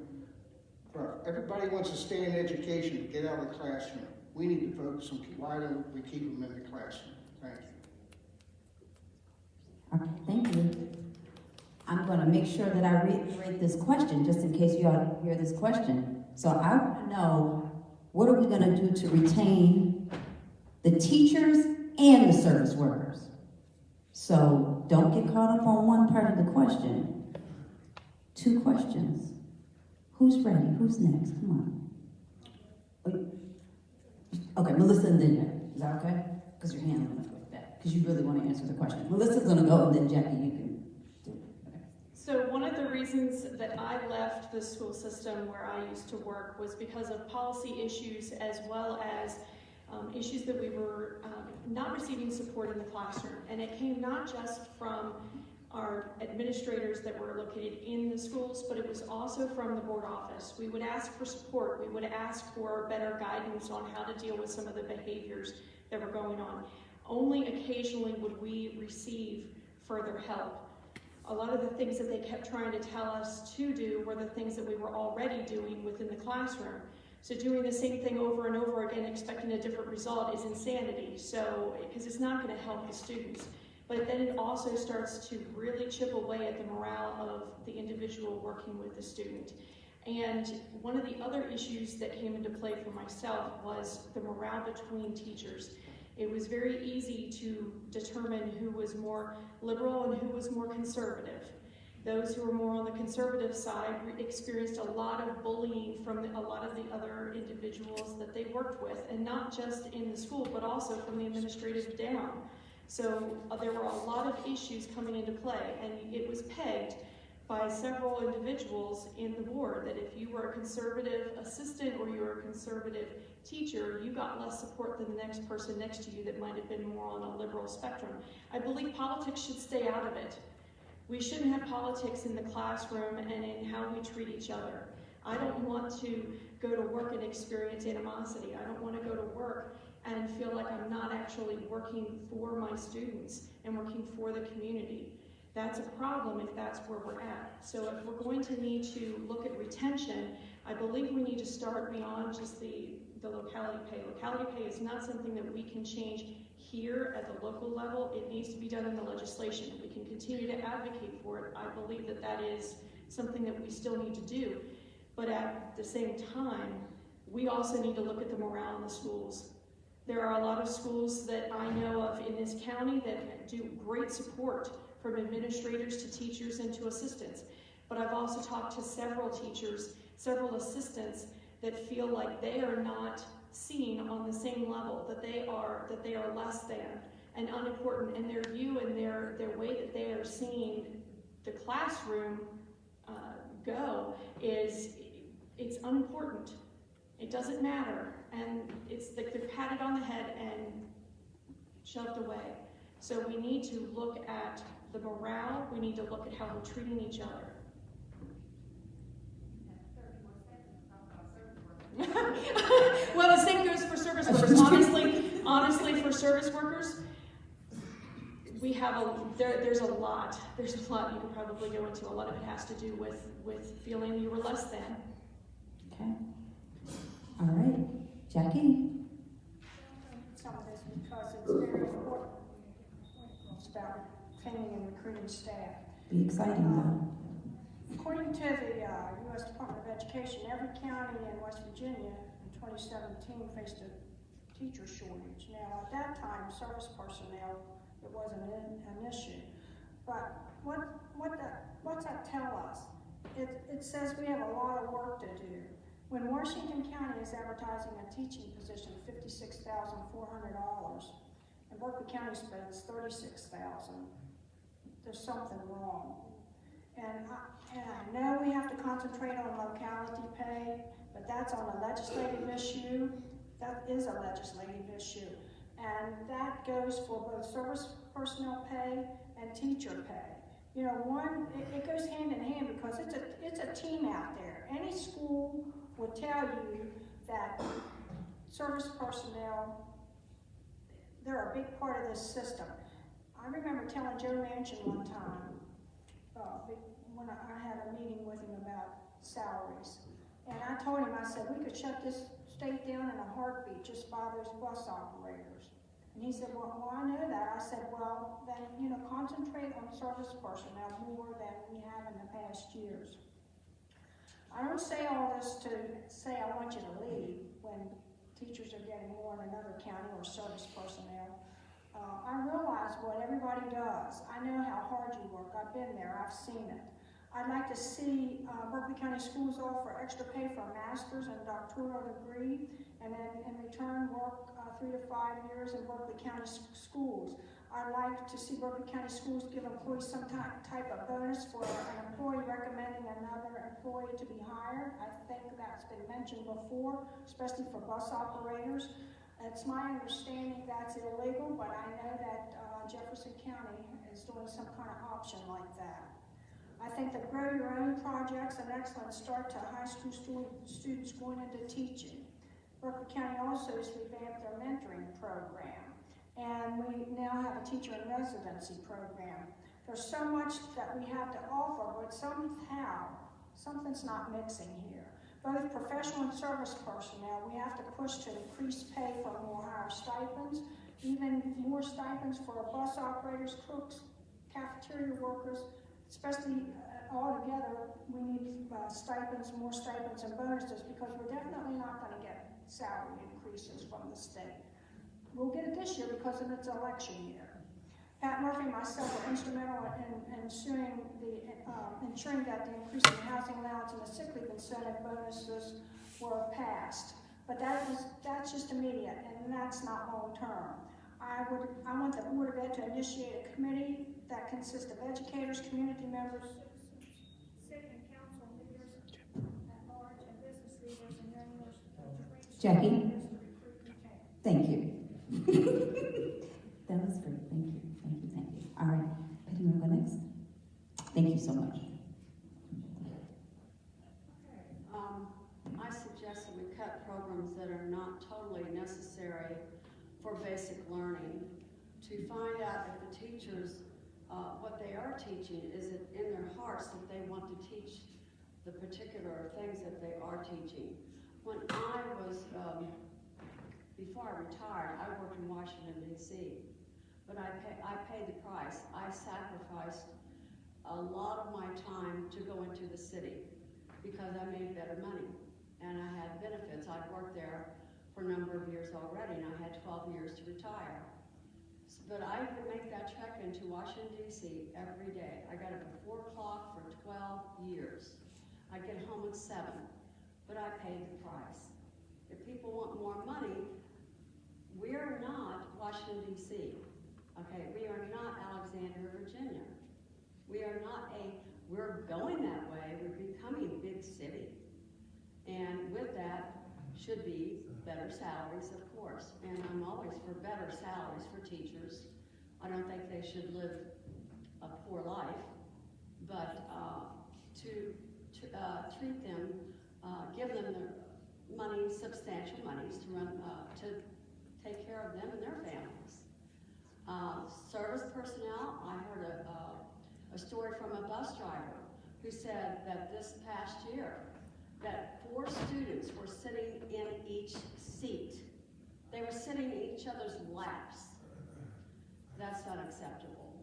rough. Everybody wants to stay in education to get out of the classroom. We need to focus on why don't we keep them in the classroom. Thank you. Okay, thank you. I'm going to make sure that I reiterate this question just in case you all hear this question. So I want to know, what are we going to do to retain the teachers and the service workers? So don't get caught up on one part of the question. Two questions. Who's ready? Who's next? Come on. Okay, Melissa and then Jackie. Is that okay? Because your hand went up like that. Because you really want to answer the question. Melissa's going to go and then Jackie, you can do it. Okay. So one of the reasons that I left the school system where I used to work was because of policy issues as well as issues that we were not receiving support in the classroom. And it came not just from our administrators that were located in the schools, but it was also from the board office. We would ask for support. We would ask for better guidance on how to deal with some of the behaviors that were going on. Only occasionally would we receive further help. A lot of the things that they kept trying to tell us to do were the things that we were already doing within the classroom. So doing the same thing over and over again, expecting a different result is insanity. So, because it's not going to help the students. But then it also starts to really chip away at the morale of the individual working with the student. And one of the other issues that came into play for myself was the morale between teachers. It was very easy to determine who was more liberal and who was more conservative. Those who were more on the conservative side experienced a lot of bullying from a lot of the other individuals that they worked with, and not just in the school, but also from the administrative down. So there were a lot of issues coming into play, and it was pegged by several individuals in the board that if you were a conservative assistant or you were a conservative teacher, you got less support than the next person next to you that might have been more on a liberal spectrum. I believe politics should stay out of it. We shouldn't have politics in the classroom and in how we treat each other. I don't want to go to work and experience animosity. I don't want to go to work and feel like I'm not actually working for my students and working for the community. That's a problem if that's where we're at. So if we're going to need to look at retention, I believe we need to start beyond just the locality pay. Locality pay is not something that we can change here at the local level. It needs to be done in the legislation. We can continue to advocate for it. I believe that that is something that we still need to do. But at the same time, we also need to look at the morale in the schools. There are a lot of schools that I know of in this county that do great support from administrators to teachers and to assistants. But I've also talked to several teachers, several assistants that feel like they are not seen on the same level, that they are less than and unimportant, and their view and their way that they are seeing the classroom go is it's unimportant. It doesn't matter, and it's like they're patted on the head and shoved away. So we need to look at the morale. We need to look at how we're treating each other. Well, the same goes for service workers. Honestly, for service workers, we have there's a lot you could probably go into. A lot of it has to do with feeling you were less than. Okay. All right, Jackie. Some of this because it's very important. It's about training and recruiting staff. Be exciting though. According to the U.S. Department of Education, every county in West Virginia in 2017 faced a teacher shortage. Now, at that time, service personnel, it wasn't an issue. But what's that tell us? It says we have a lot of work to do. When Washington County is advertising a teaching position of $56,400, and Berkeley County spends $36,000, there's something wrong. And I know we have to concentrate on locality pay, but that's on a legislative issue. That is a legislative issue. And that goes for both service personnel pay and teacher pay. You know, it goes hand in hand because it's a team out there. Any school would tell you that service personnel, they're a big part of this system. I remember telling Joe Manchin one time, when I had a meeting with him about salaries. And I told him, I said, we could shut this state down in a heartbeat just by those bus operators. And he said, well, I know that. I said, well, then, you know, concentrate on service personnel more than we have in the past years. I don't say all this to say I want you to leave when teachers are getting more in another county or service personnel. I realize what everybody does. I know how hard you work. I've been there. I've seen it. I'd like to see Berkeley County Schools offer extra pay for a master's and doctoral degree, and then in return work 3 to 5 years in Berkeley County Schools. I'd like to see Berkeley County Schools give employees some type of bonus for an employee recommending another employee to be hired. I think that's been mentioned before, especially for bus operators. It's my understanding that's illegal, but I know that Jefferson County is doing some kind of option like that. I think that Grow Your Own project's an excellent start to high school students going into teaching. Berkeley County also has revamped their mentoring program, and we now have a teacher in residency program. There's so much that we have to offer, but somehow, something's not mixing here. Both professional and service personnel, we have to push to increase pay for more higher stipends, even more stipends for bus operators, cooks, cafeteria workers, especially all together, we need stipends, more stipends and bonuses because we're definitely not going to get salary increases from the state. We'll get it this year because of its election year. Pat Murphy and myself were instrumental in ensuring that the increase in housing allowance and the sick leave incentive bonuses were passed. But that's just immediate, and that's not long term. I want the Board of Ed to initiate a committee that consists of educators, community members, city and council leaders at large, and business leaders and young leaders Jackie, thank you. That was great. Thank you. Thank you. Thank you. All right. Patty, you want to go next? Thank you so much. I suggest that we cut programs that are not totally necessary for basic learning to find out if the teachers, what they are teaching, is it in their hearts that they want to teach the particular things that they are teaching. When I was Before I retired, I worked in Washington, D.C., but I paid the price. I sacrificed a lot of my time to go into the city because I made better money and I had benefits. I'd worked there for a number of years already, and I had 12 years to retire. But I would make that trek into Washington, D.C. every day. I got up at 4 o'clock for 12 years. I'd get home at 7, but I paid the price. If people want more money, we're not Washington, D.C., okay? We are not Alexandria, Virginia. We are not we're going that way. We're becoming a big city. And with that should be better salaries, of course. And I'm always for better salaries for teachers. I don't think they should live a poor life, but to treat them, give them the money, substantial monies to run, to take care of them and their families. Service personnel, I heard a story from a bus driver who said that this past year, that 4 students were sitting in each seat. They were sitting in each other's laps. That's unacceptable.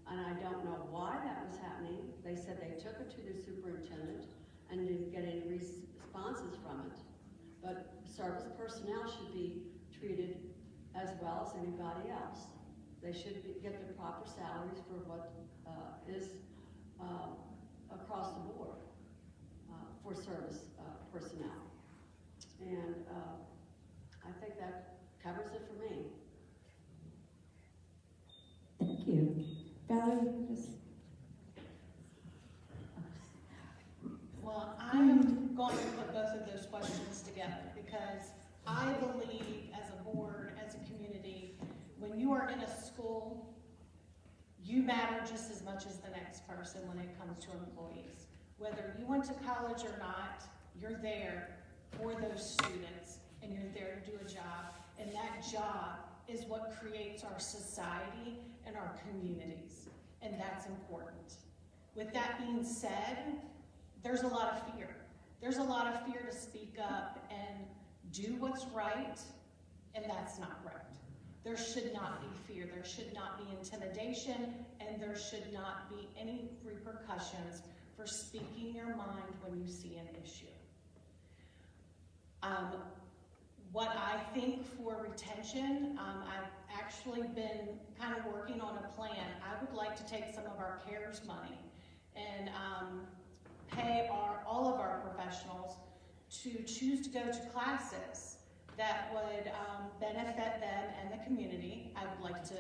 And I don't know why that was happening. They said they took it to the superintendent and didn't get any responses from it. But service personnel should be treated as well as anybody else. They should get the proper salaries for what is across the board for service personnel. And I think that covers it for me. Thank you. Valerie, just... Well, I am going to put both of those questions together because I believe as a board, as a community, when you are in a school, you matter just as much as the next person when it comes to employees. Whether you went to college or not, you're there for those students and you're there to do a job. And that job is what creates our society and our communities. And that's important. With that being said, there's a lot of fear. There's a lot of fear to speak up and do what's right, and that's not right. There should not be fear, there should not be intimidation, and there should not be any repercussions for speaking your mind when you see an issue. What I think for retention, I've actually been kind of working on a plan. I would like to take some of our CARES money and pay all of our professionals to choose to go to classes that would benefit them and the community. I would like to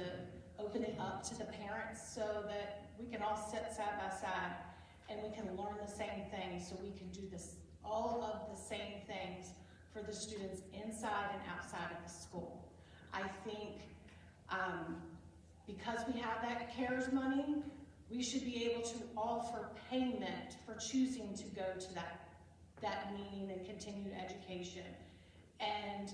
open it up to the parents so that we can all sit side by side and we can learn the same things, so we can do all of the same things for the students inside and outside of the school. I think because we have that CARES money, we should be able to offer payment for choosing to go to that meeting and continued education. And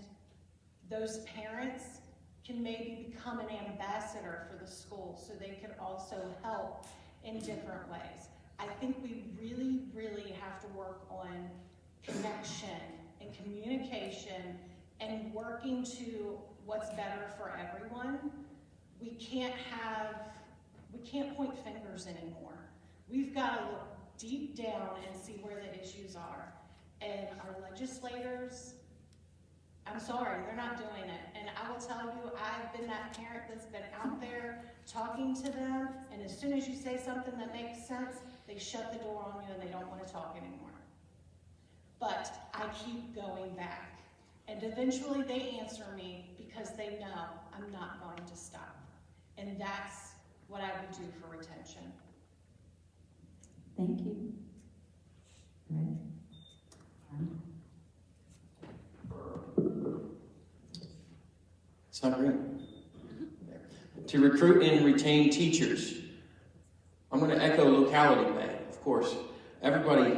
those parents can maybe become an ambassador for the school so they can also help in different ways. I think we really, really have to work on connection and communication and working to what's better for everyone. We can't point fingers anymore. We've got to look deep down and see where the issues are. And our legislators, I'm sorry, they're not doing it. And I will tell you, I've been that parent that's been out there talking to them, and as soon as you say something that makes sense, they shut the door on you and they don't want to talk anymore. But I keep going back. And eventually they answer me because they know I'm not going to stop. And that's what I would do for retention. Thank you. Right. It's not great. To recruit and retain teachers. I'm going to echo locality pay, of course. Everybody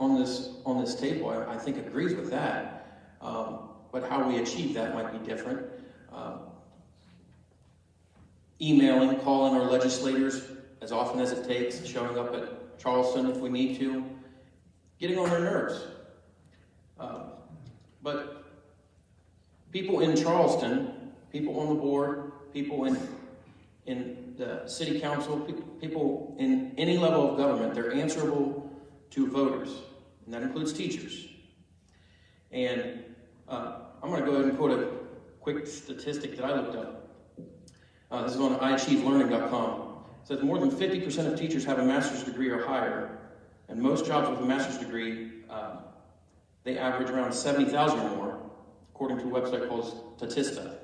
on this table, I think, agrees with that. But how we achieve that might be different. Emailing, calling our legislators as often as it takes, showing up at Charleston if we need to, getting on their nerves. But people in Charleston, people on the board, people in the city council, people in any level of government, they're answerable to voters, and that includes teachers. And I'm going to go ahead and quote a quick statistic that I looked up. This is on iachievelearning.com. It says more than 50% of teachers have a master's degree or higher, and most jobs with a master's degree, they average around 70,000 or more, according to a website called Statista.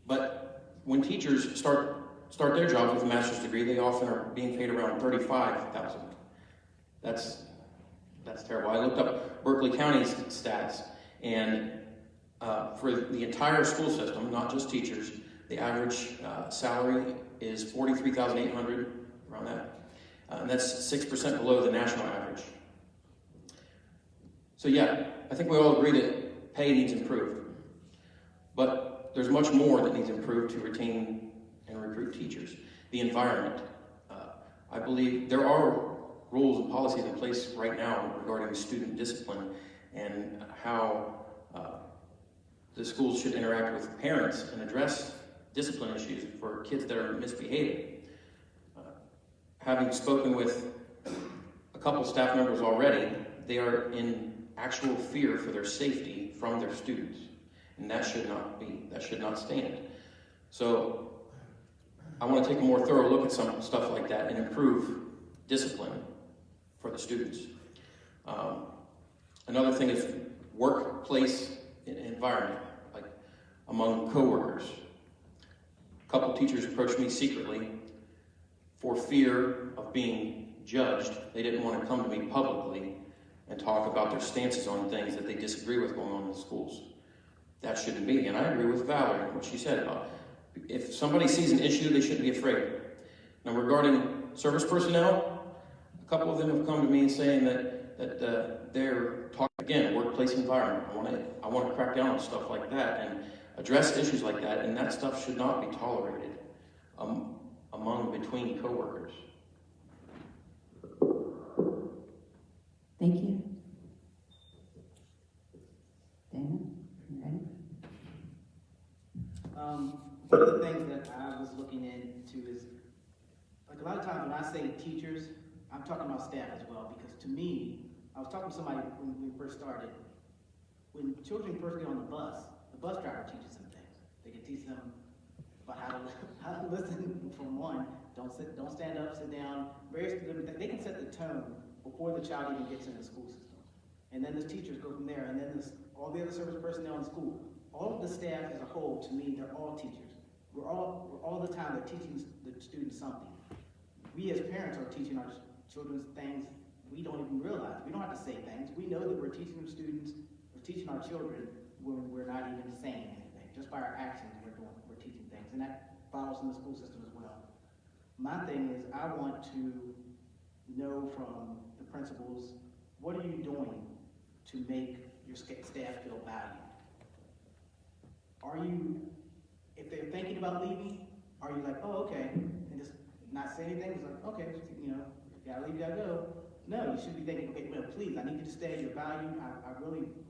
But when teachers start their jobs with a master's degree, they often are being paid around 35,000. That's terrible. I looked up Berkeley County's stats, and for the entire school system, not just teachers, the average salary is $43,800, around that. And that's 6% below the national average. So yeah, I think we all agree that pay needs improved. But there's much more that needs improved to retain and recruit teachers. The environment. I believe there are rules and policies in place right now regarding student discipline and how the schools should interact with parents and address discipline issues for kids that are misbehaving. Having spoken with a couple staff members already, they are in actual fear for their safety from their students. And that should not be, that should not stand. So I want to take a more thorough look at some stuff like that and improve discipline for the students. Another thing is workplace environment, like among coworkers. A couple teachers approached me secretly for fear of being judged. They didn't want to come to me publicly and talk about their stances on things that they disagree with going on in the schools. That shouldn't be, and I agree with Valerie, what she said about if somebody sees an issue, they shouldn't be afraid. Now regarding service personnel, a couple of them have come to me saying that they're talking, again, workplace environment. I want to crack down on stuff like that and address issues like that, and that stuff should not be tolerated between coworkers. Thank you. Dana, you ready? One of the things that I was looking into is, like a lot of times when I say teachers, I'm talking about staff as well, because to me, I was talking to somebody when we first started, when children first get on the bus driver teaches them things. They can teach them about how to listen from one, don't stand up, sit down, various different things. They can set the tone before the child even gets in the school system. And then the teachers go from there, and then all the other service personnel in school. All of the staff as a whole, to me, they're all teachers. We're all the time, they're teaching the students something. We as parents are teaching our children things we don't even realize. We don't have to say things. We know that we're teaching the students, we're teaching our children when we're not even saying anything. Just by our actions, we're teaching things. And that follows in the school system as well. My thing is, I want to know from the principals, what are you doing to make your staff feel valued? Are you, if they're thinking about leaving, are you like, oh, okay, and just not say anything? It's like, okay, you know, gotta leave, gotta go. No, you should be thinking, okay, well, please, I need you to stay, you're valued,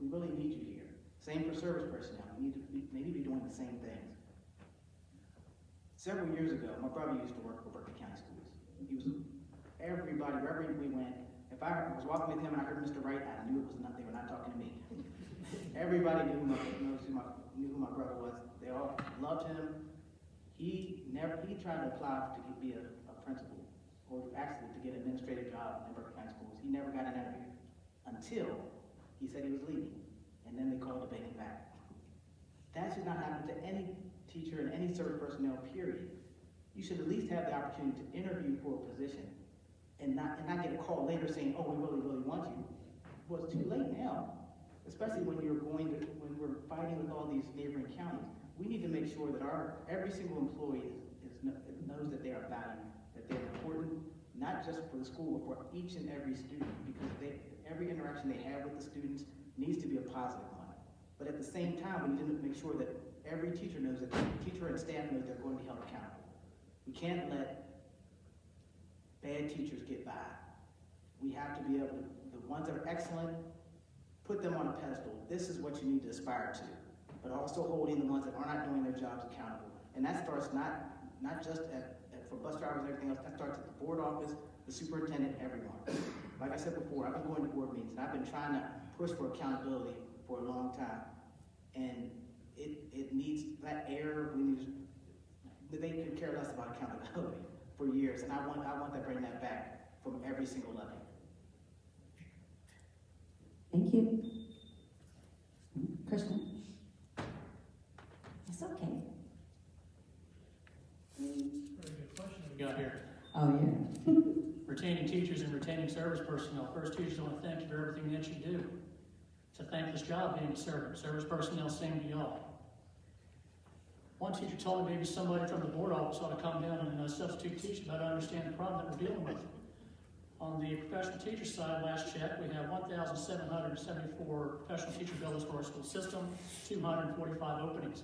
we really need you here. Same for service personnel, we need to maybe be doing the same things. Several years ago, my brother used to work for Berkeley County Schools. He was, everybody, wherever we went, if I was walking with him and I heard Mr. Wright, I knew it was not, they were not talking to me. Everybody knew who my brother was. They all loved him. He tried to apply to be a principal, or actually to get an administrative job in Berkeley County Schools. He never got an interview until he said he was leaving, and then they called to bring him back. That should not happen to any teacher and any service personnel, period. You should at least have the opportunity to interview for a position and not get a call later saying, oh, we really, really want you. Well, it's too late now, especially when we're fighting with all these neighboring counties. We need to make sure that every single employee knows that they are valued, that they're important, not just for the school, but for each and every student, because every interaction they have with the students needs to be a positive one. But at the same time, we need to make sure that every teacher knows that the teacher and staff knows they're going to be held accountable. We can't let bad teachers get by. We have to be able to, the ones that are excellent, put them on a pedestal. This is what you need to aspire to. but also holding the ones that are not doing their jobs accountable. And that starts not just for bus drivers and everything else, that starts at the board office, the superintendent, everyone. Like I said before, I've been going to board meetings, and I've been trying to push for accountability for a long time. And it needs that air, they could care less about accountability for years, and I want to bring that back from every single level. Thank you. Christian? It's okay. Very good question we got here. Oh, yeah. Retaining teachers and retaining service personnel. First, teachers, I want to thank you for everything that you do. It's a thankless job being a servant. Service personnel, same to y'all. One teacher told me maybe somebody from the board office ought to come down and substitute teach about to understand the problem that we're dealing with. On the professional teacher side, last check, we have 1,774 professional teacher billings for our school system, 245 openings.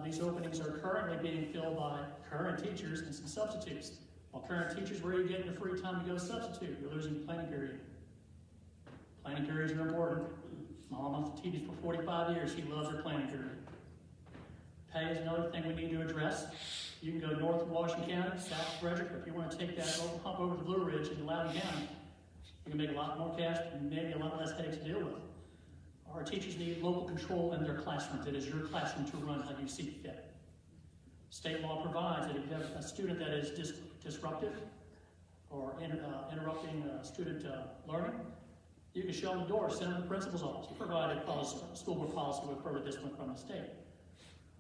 These openings are currently being filled by current teachers and some substitutes. While current teachers, where are you getting the free time to go substitute? You're losing planning period. Planning periods are important. My mom teaches for 45 years. She loves her planning period. Pay is another thing we need to address. You can go north of Washington County, south of Frederick, but if you want to take that hump over the Blue Ridge into Loudoun County, you can make a lot more cash and maybe a lot less headaches to deal with. Our teachers need local control in their classrooms. It is your classroom to run how you see fit. State law provides that if you have a student that is disruptive or interrupting student learning, you can show them the door, send them to the principal's office, provided school board policy with further discipline from the state.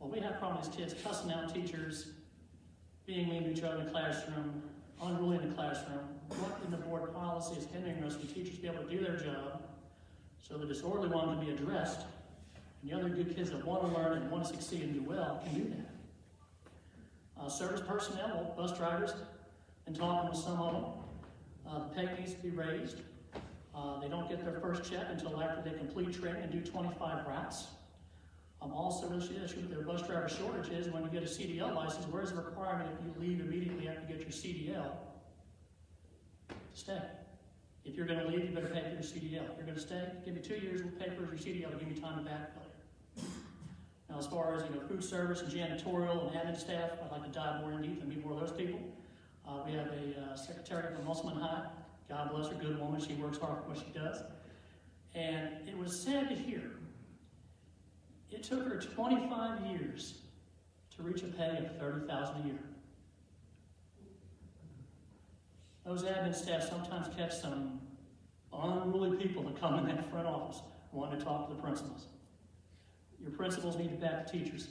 Well, we have problems with kids cussing out teachers, being mean to each other in the classroom, unruly in the classroom. What in the board policy is hindering us from teachers to be able to do their job so the disorderly one can be addressed, and the other good kids that want to learn and want to succeed and do well can do that. Service personnel, bus drivers, and talking with some of them, the pay needs to be raised. They don't get their first check until after they complete training and do 25 routes. Also, the issue with their bus driver shortage is when you get a CDL license, where's the requirement if you leave immediately after you get your CDL to stay? If you're going to leave, you better pay for your CDL. If you're going to stay, give me 2 years, we'll pay for your CDL to give me time to backfill you. Now, as far as food service and janitorial and admin staff, I'd like to dive more in deep and meet more of those people. We have a secretary from Musselman High. God bless her, good woman. She works hard for what she does. And it was sad to hear. It took her 25 years to reach a pay of $30,000 a year. Those admin staff sometimes catch some unruly people that come in that front office wanting to talk to the principals. Your principals need to back the teachers.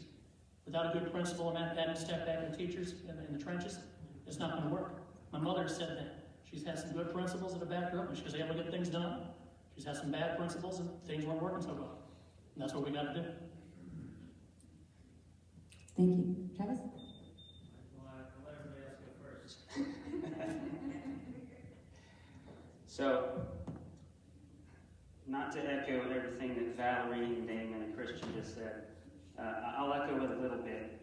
Without a good principal and admin staff backing the teachers in the trenches, it's not going to work. My mother said that. She's had some good principals that have backed her up and she was able to get things done. She's had some bad principals and things weren't working so well. And that's what we got to do. Thank you. Travis? Well, I'll let everybody else go first. So, not to echo everything that Valerie and Damon and Christian just said, I'll echo it a little bit.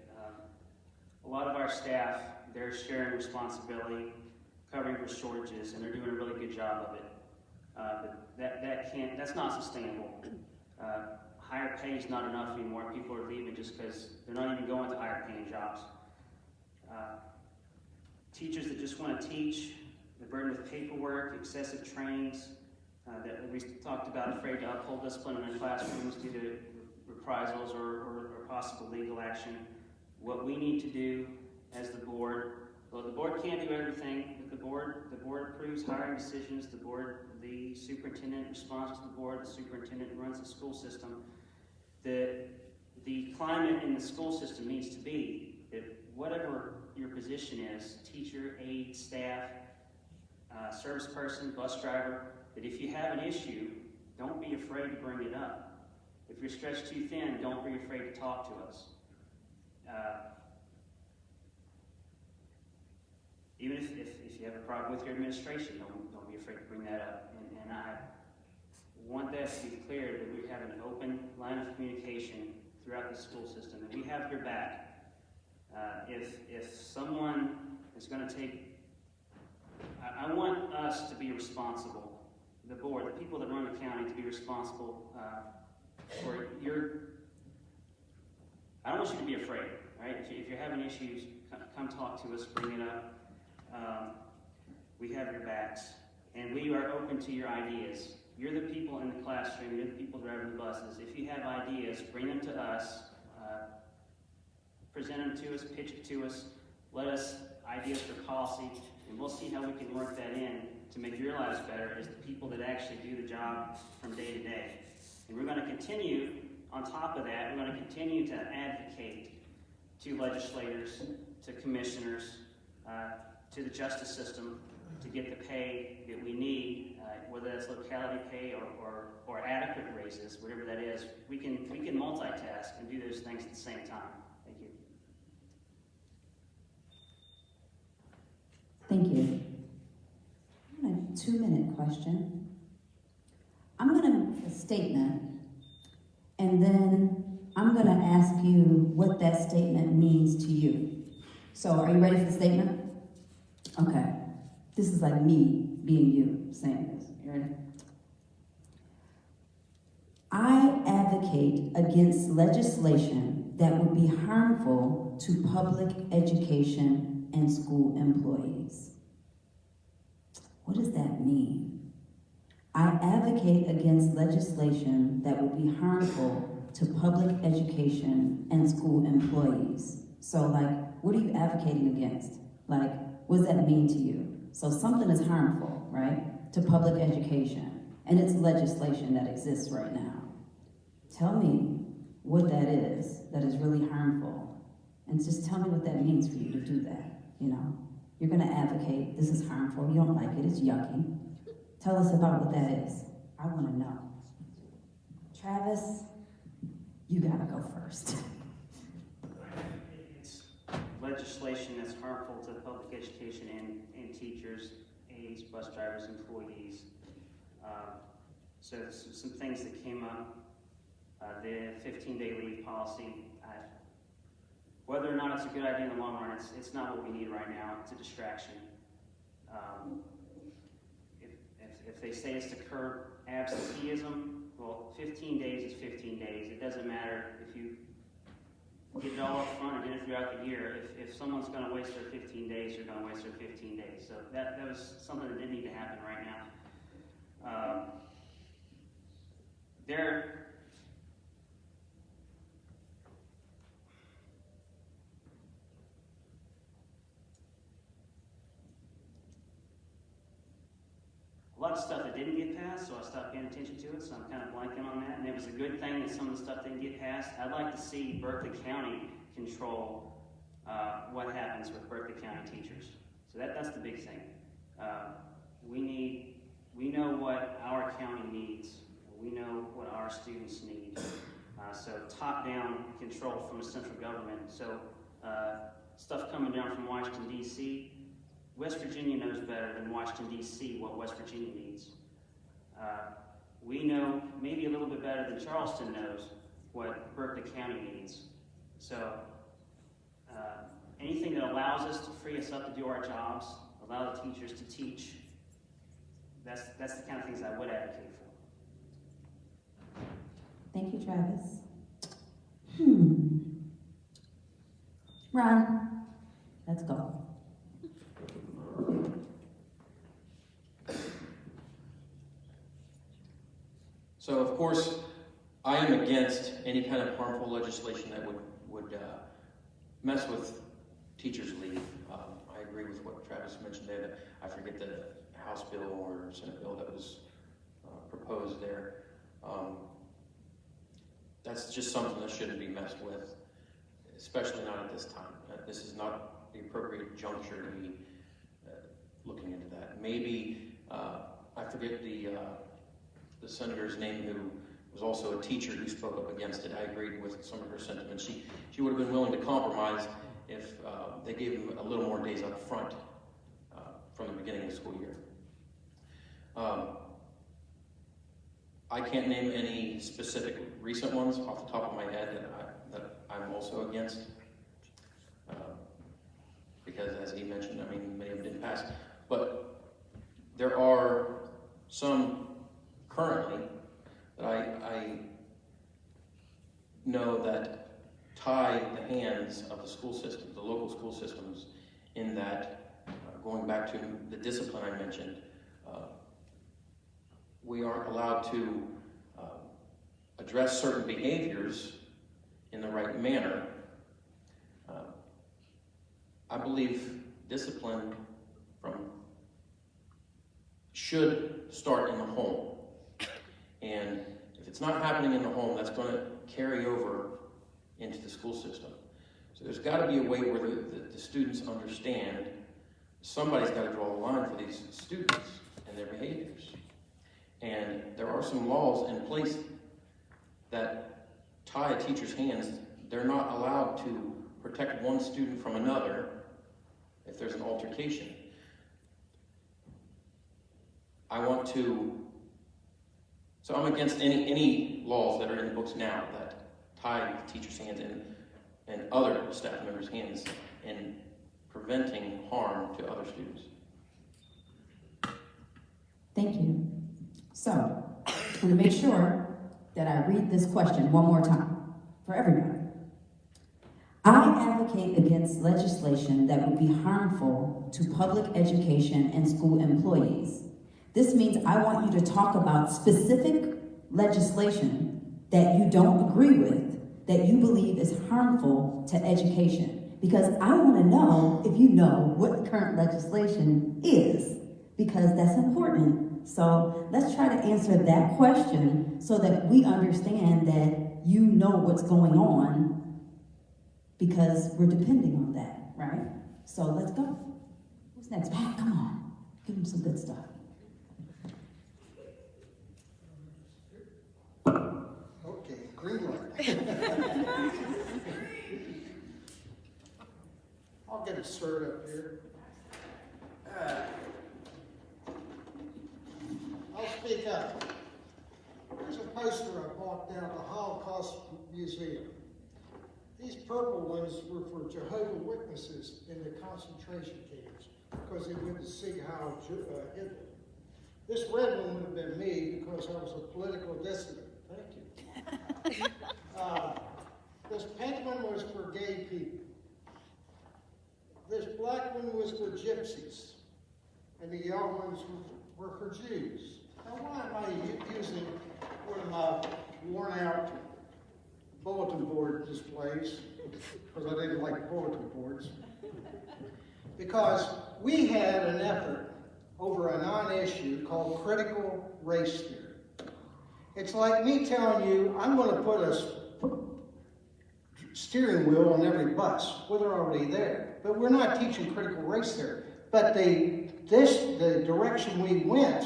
A lot of our staff, they're sharing responsibility, covering for shortages, and they're doing a really good job of it. But that's not sustainable. Higher pay is not enough anymore. People are leaving just because they're not even going to higher paying jobs. Teachers that just want to teach, the burden with paperwork, excessive trainings, that we talked about, afraid to uphold discipline in their classrooms due to reprisals or possible legal action. What we need to do as the board, well, the board can't do everything, but the board approves hiring decisions, the superintendent responds to the board, the superintendent runs the school system. The climate in the school system needs to be that whatever your position is, teacher, aide, staff, service person, bus driver, that if you have an issue, don't be afraid to bring it up. If you're stretched too thin, don't be afraid to talk to us. Even if you have a problem with your administration, don't be afraid to bring that up. And I want that to be clear that we have an open line of communication throughout the school system, and we have your back. If someone is going to take, I want us to be responsible, the board, the people that run the county, to be responsible for I don't want you to be afraid, right? If you're having issues, come talk to us, bring it up. We have your backs, and we are open to your ideas. You're the people in the classroom, you're the people driving the buses. If you have ideas, bring them to us, present them to us, pitch it to us, let us ideas for policy, and we'll see how we can work that in to make your lives better as the people that actually do the job from day to day. And we're going to continue, on top of that, we're going to continue to advocate to legislators, to commissioners, to the justice system to get the pay that we need, whether that's locality pay or adequate raises, whatever that is. We can multitask and do those things at the same time. Thank you. Thank you. I have a 2-minute question. I'm going to make a statement, and then I'm going to ask you what that statement means to you. So, are you ready for the statement? Okay. This is like me being you saying this. You ready? I advocate against legislation that would be harmful to public education and school employees. What does that mean? I advocate against legislation that would be harmful to public education and school employees. So, like, what are you advocating against? Like, what does that mean to you? So something is harmful, right, to public education, and it's legislation that exists right now. Tell me what that is really harmful, and just tell me what that means for you to do that, you know? You're gonna advocate, this is harmful, you don't like it, it's yucky. Tell us about what that is. I wanna know. Travis, you gotta go first. It's legislation that's harmful to public education and teachers, aides, bus drivers, employees. So some things that came up, the 15-day leave policy. Whether or not it's a good idea in the long run, it's not what we need right now. It's a distraction. If they say it's to curb absenteeism, well, 15 days is 15 days. It doesn't matter if you get it all up front and get it throughout the year. If someone's going to waste their 15 days, you're going to waste their 15 days. So that was something that didn't need to happen right now. A lot of stuff that didn't get passed, so I stopped paying attention to it, so I'm kind of blanking on that. And it was a good thing that some of the stuff didn't get passed. I'd like to see Berkeley County control what happens with Berkeley County teachers. So that's the big thing. We know what our county needs. We know what our students need. So top-down control from the central government. So stuff coming down from Washington, D.C., West Virginia knows better than Washington, D.C. what West Virginia needs. We know maybe a little bit better than Charleston knows what Berkeley County needs. So anything that allows us to free us up to do our jobs, allow the teachers to teach, that's the kind of things I would advocate for. Thank you, Travis. Ron, let's go. So, of course, I am against any kind of harmful legislation that would mess with teachers' leave. I agree with what Travis mentioned there. That I forget the House bill or Senate bill that was proposed there. That's just something that shouldn't be messed with, especially not at this time. This is not the appropriate juncture to be looking into that. Maybe, I forget the senator's name who was also a teacher who spoke up against it. I agreed with some of her sentiments. She would have been willing to compromise if they gave him a little more days up front from the beginning of the school year. I can't name any specific recent ones off the top of my head that I'm also against. Because as he mentioned, I mean, many of them didn't pass. But there are some currently that I know that tie the hands of the school system, the local school systems, in that, going back to the discipline I mentioned, we aren't allowed to address certain behaviors in the right manner. I believe discipline should start in the home. And if it's not happening in the home, that's going to carry over into the school system. So there's got to be a way where the students understand somebody's got to draw the line for these students and their behaviors. And there are some laws in place that tie a teacher's hands. They're not allowed to protect one student from another if there's an altercation. So I'm against any laws that are in the books now that tie teachers' hands and other staff members' hands in preventing harm to other students. Thank you. So, I'm going to make sure that I read this question one more time for everybody. I advocate against legislation that would be harmful to public education and school employees. This means I want you to talk about specific legislation that you don't agree with, that you believe is harmful to education. Because I want to know if you know what the current legislation is, because that's important. So let's try to answer that question so that we understand that you know what's going on, because we're depending on that, right? So let's go. What's next? Pat, come on. Give them some good stuff. Okay, green light. I'll get a shirt up here. I'll speak up. Here's a poster I bought down at the Holocaust Museum. These purple ones were for Jehovah's Witnesses in the concentration camps because they went to see how Hitler. This red one would have been me because I was a political dissident. Thank you. This pink one was for gay people. This black one was for gypsies. And the yellow ones were for Jews. Now, why am I using one of my worn out bulletin board displays? Because I didn't like bulletin boards. Because we had an effort over a non-issue called critical race theory. It's like me telling you, I'm going to put a steering wheel on every bus. Well, they're already there. But we're not teaching critical race theory. But the direction we went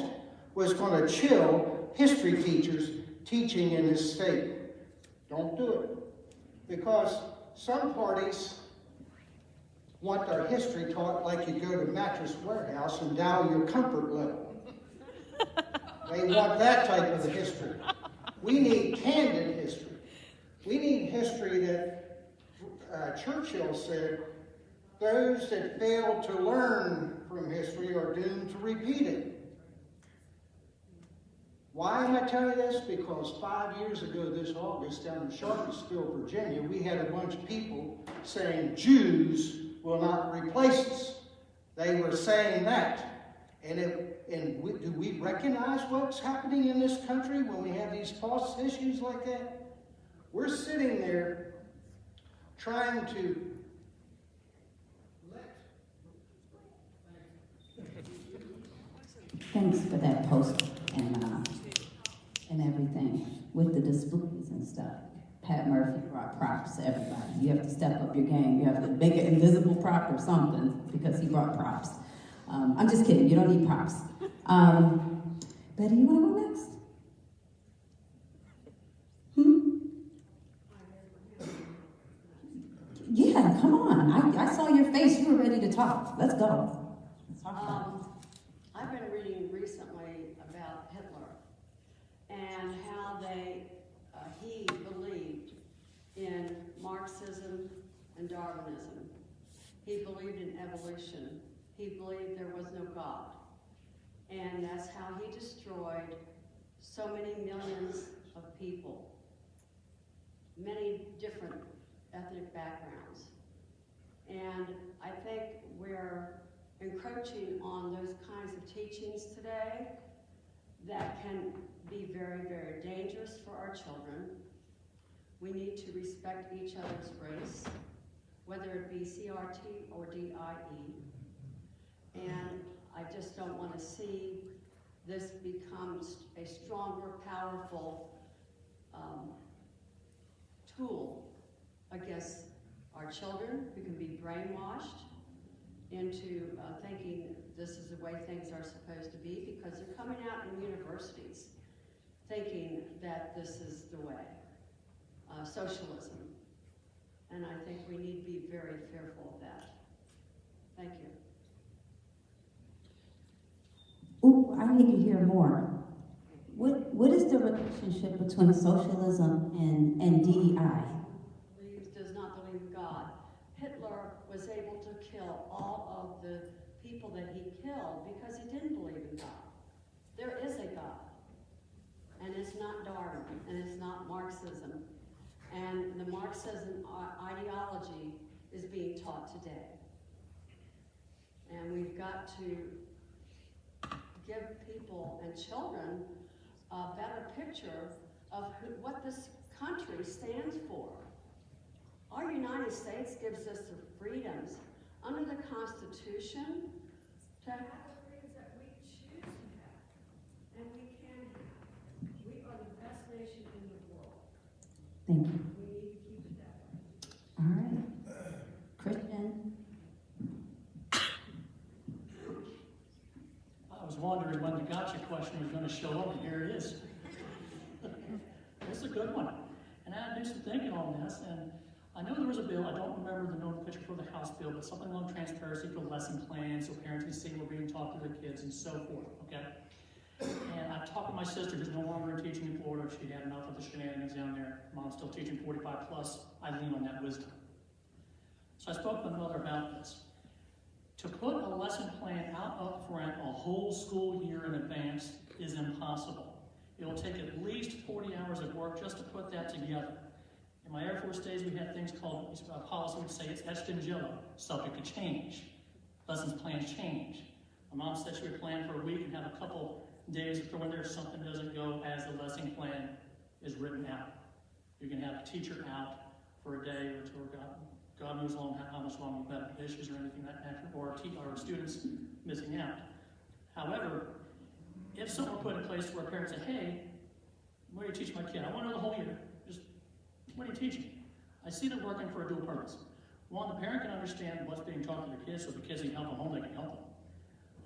was going to chill history teachers teaching in this state. Don't do it. Because some parties want their history taught like you go to Mattress Warehouse and dial your comfort level. They want that type of history. We need candid history. We need history that Churchill said, those that fail to learn from history are doomed to repeat it. Why am I telling you this? Because 5 years ago this August down in Charlottesville, Virginia, we had a bunch of people saying Jews will not replace us. They were saying that. Do we recognize what's happening in this country when we have these false issues like that? We're sitting there trying to Thanks for that poster and everything with the displays and stuff. Pat Murphy brought props to everybody. You have to step up your game. You have to make an invisible prop or something because he brought props. I'm just kidding. You don't need props. Betty, you want to go next? Yeah, come on. I saw your face. You were ready to talk. Let's go. Let's talk about it. I've been reading recently about Hitler and how he believed in Marxism and Darwinism. He believed in evolution. He believed there was no God. And that's how he destroyed so many millions of people. Many different ethnic backgrounds. And I think we're encroaching on those kinds of teachings today that can be very, very dangerous for our children. We need to respect each other's race, whether it be CRT or DIE. And I just don't want to see this become a stronger, powerful tool against our children who can be brainwashed into thinking this is the way things are supposed to be, because they're coming out in universities thinking that this is the way. Socialism. And I think we need to be very fearful of that. Thank you. Ooh, I need to hear more. What is the relationship between socialism and DEI? Does not believe in God. Hitler was able to kill all of the people that he killed because he didn't believe in God. There is a God. And it's not Darwin, and it's not Marxism. And the Marxism ideology is being taught today. And we've got to give people and children a better picture of what this country stands for. Our United States gives us the freedoms under the Constitution to have the freedoms that we choose to have, and we can have. We are the best nation in the world. Thank you. We need to keep it that way. All right. Christian? I was wondering when the gotcha question was going to show up, and here it is. This is a good one. And I had to do some thinking on this, and I know there was a bill, I don't remember the nomenclature for the House bill, but something along transparency for lesson plans, so parents can see what we're being taught to their kids and so forth, okay? And I talked with my sister, who's no longer teaching in Florida. She had enough of the shenanigans down there. Mom's still teaching 45 plus. I lean on that wisdom. So I spoke with my mother about this. To put a lesson plan out up front a whole school year in advance is impossible. It'll take at least 40 hours of work just to put that together. In my Air Force days, we had things called, policy would say it's etched in jello, subject to change. Lessons plans change. My mom said she would plan for a week and have a couple days for when there's something doesn't go as the lesson plan is written out. You can have a teacher out for a day or two, or God knows how much longer with medical issues or anything like that, or students missing out. However, if something were put in place where parents say, hey, what do you teach my kid? I want to know the whole year. Just, what are you teaching? I see them working for a dual purpose. One, the parent can understand what's being taught to their kids, so if the kids need help at home, they can help them.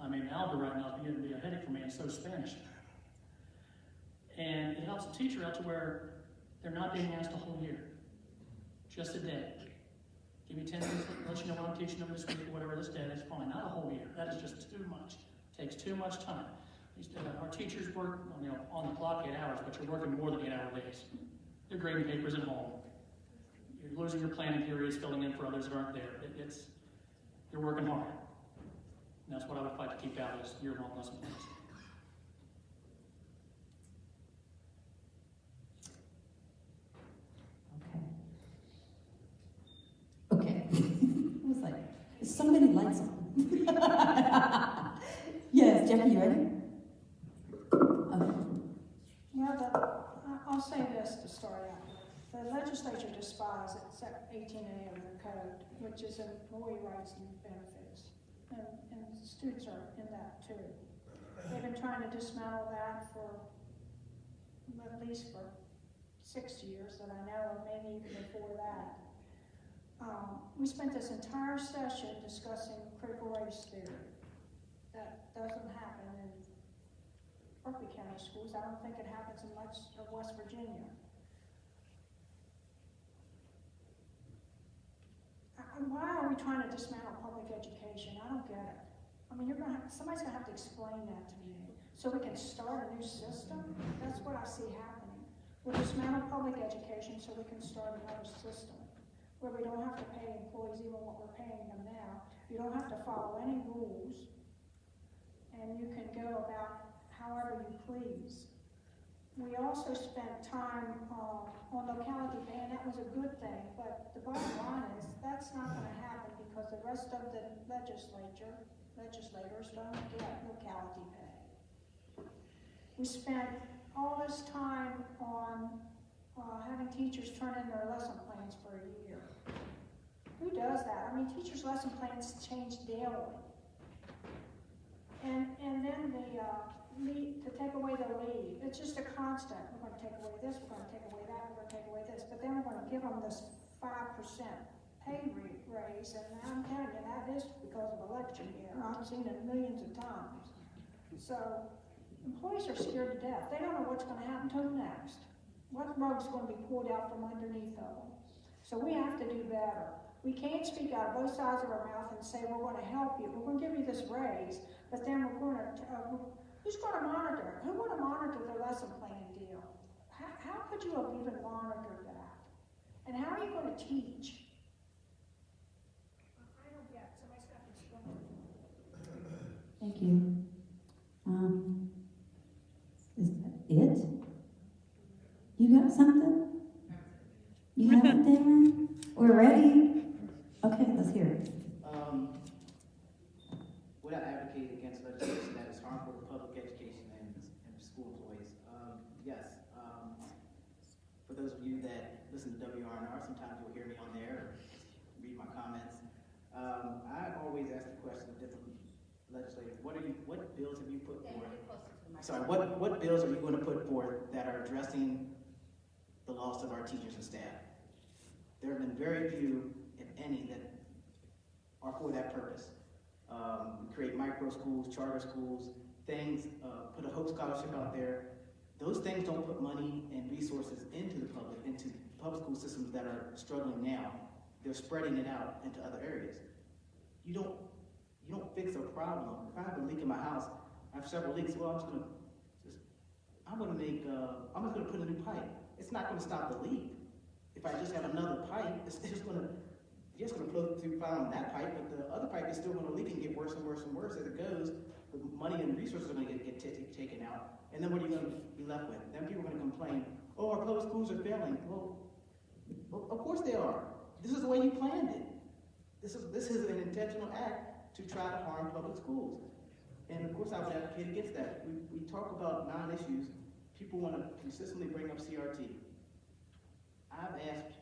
I mean, algebra right now is beginning to be a headache for me, and so is Spanish. And it helps the teacher out to where they're not being asked a whole year. Just a day. Give me 10 minutes, let you know what I'm teaching them this week, or whatever this day, that's fine. Not a whole year. That is just too much. Takes too much time. Our teachers work on the clock 8 hours, but you're working more than 8-hour days. You're grading papers at home. You're losing your planning periods, filling in for others that aren't there. You're working hard. And that's what I would fight to keep out is year-long lesson plans. Okay. I was like, there's so many lights on. Yes, Jackie, you ready? Okay. Well, I'll say this to start out with. The legislature despised Section 18A of the code, which is employee rights and benefits. And students are in that too. They've been trying to dismantle that for at least for 6 years that I know of, maybe even before that. We spent this entire session discussing critical race theory. That doesn't happen in Berkeley County schools. I don't think it happens in much of West Virginia. Why are we trying to dismantle public education? I don't get it. I mean, somebody's gonna have to explain that to me so we can start a new system. That's what I see happening. We'll dismantle public education so we can start another system where we don't have to pay employees even what we're paying them now. You don't have to follow any rules, and you can go about however you please. We also spent time on locality pay, and that was a good thing, but the bottom line is that's not going to happen because the rest of the legislators don't get locality pay. We spent all this time on having teachers turn in their lesson plans for a year. Who does that? I mean, teachers' lesson plans change daily. And then to take away the leave, it's just a constant. We're going to take away this, we're going to take away that, we're going to take away this, but then we're going to give them this 5% pay raise, and I'm telling you, that is because of election year. I've seen it millions of times. So employees are scared to death. They don't know what's going to happen to them next. What rug's going to be pulled out from underneath of them? So we have to do better. We can't speak out of both sides of our mouth and say, we're going to help you, we're going to give you this raise, but then we're going to, who's going to monitor it? Who would have monitored the lesson plan deal? How could you have even monitored that? And how are you going to teach? I don't get it. Somebody's got to explain. Thank you. Is that it? You got something? You have it, Darren? We're ready? Okay, let's hear it. Without advocating against legislation that is harmful to public education and school employees, yes. For those of you that listen to WRNR, sometimes you'll hear me on there or read my comments. I always ask the question of different legislators, what bills have you put forward? Sorry, what bills are you going to put forward that are addressing the loss of our teachers and staff? There have been very few, if any, that are for that purpose. We create micro schools, charter schools, things, put a Hope Scholarship out there. Those things don't put money and resources into the public school systems that are struggling now. They're spreading it out into other areas. You don't fix a problem. If I have a leak in my house, I have several leaks. Well, I'm just gonna put a new pipe. It's not gonna stop the leak. If I just have another pipe, it's just gonna flow through fine on that pipe, but the other pipe is still gonna leak and get worse and worse and worse as it goes. The money and resources are gonna get taken out. And then what are you gonna be left with? Then people are gonna complain, oh, our public schools are failing. Well, of course they are. This is the way you planned it. This is an intentional act to try to harm public schools. And of course I would advocate against that. We talk about non-issues. People want to consistently bring up CRT. I've asked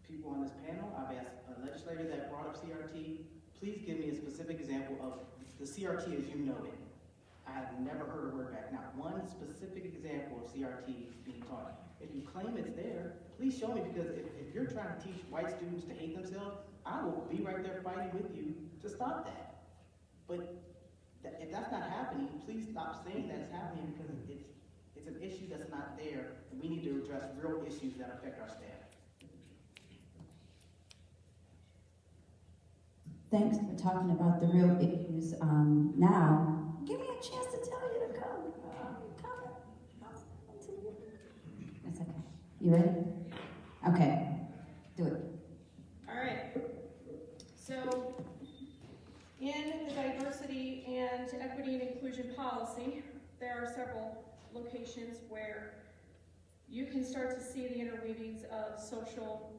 people on this panel, I've asked a legislator that brought up CRT, please give me a specific example of the CRT as you know it. I have never heard a word back, not one specific example of CRT being taught. If you claim it's there, please show me, because if you're trying to teach white students to hate themselves, I will be right there fighting with you to stop that. But if that's not happening, please stop saying that it's happening, because it's an issue that's not there, and we need to address real issues that affect our staff. Thanks for talking about the real issues. Now, give me a chance to tell you to come. That's okay. You ready? Okay. Do it. All right. So, in the diversity and equity and inclusion policy, there are several locations where you can start to see the interweavings of social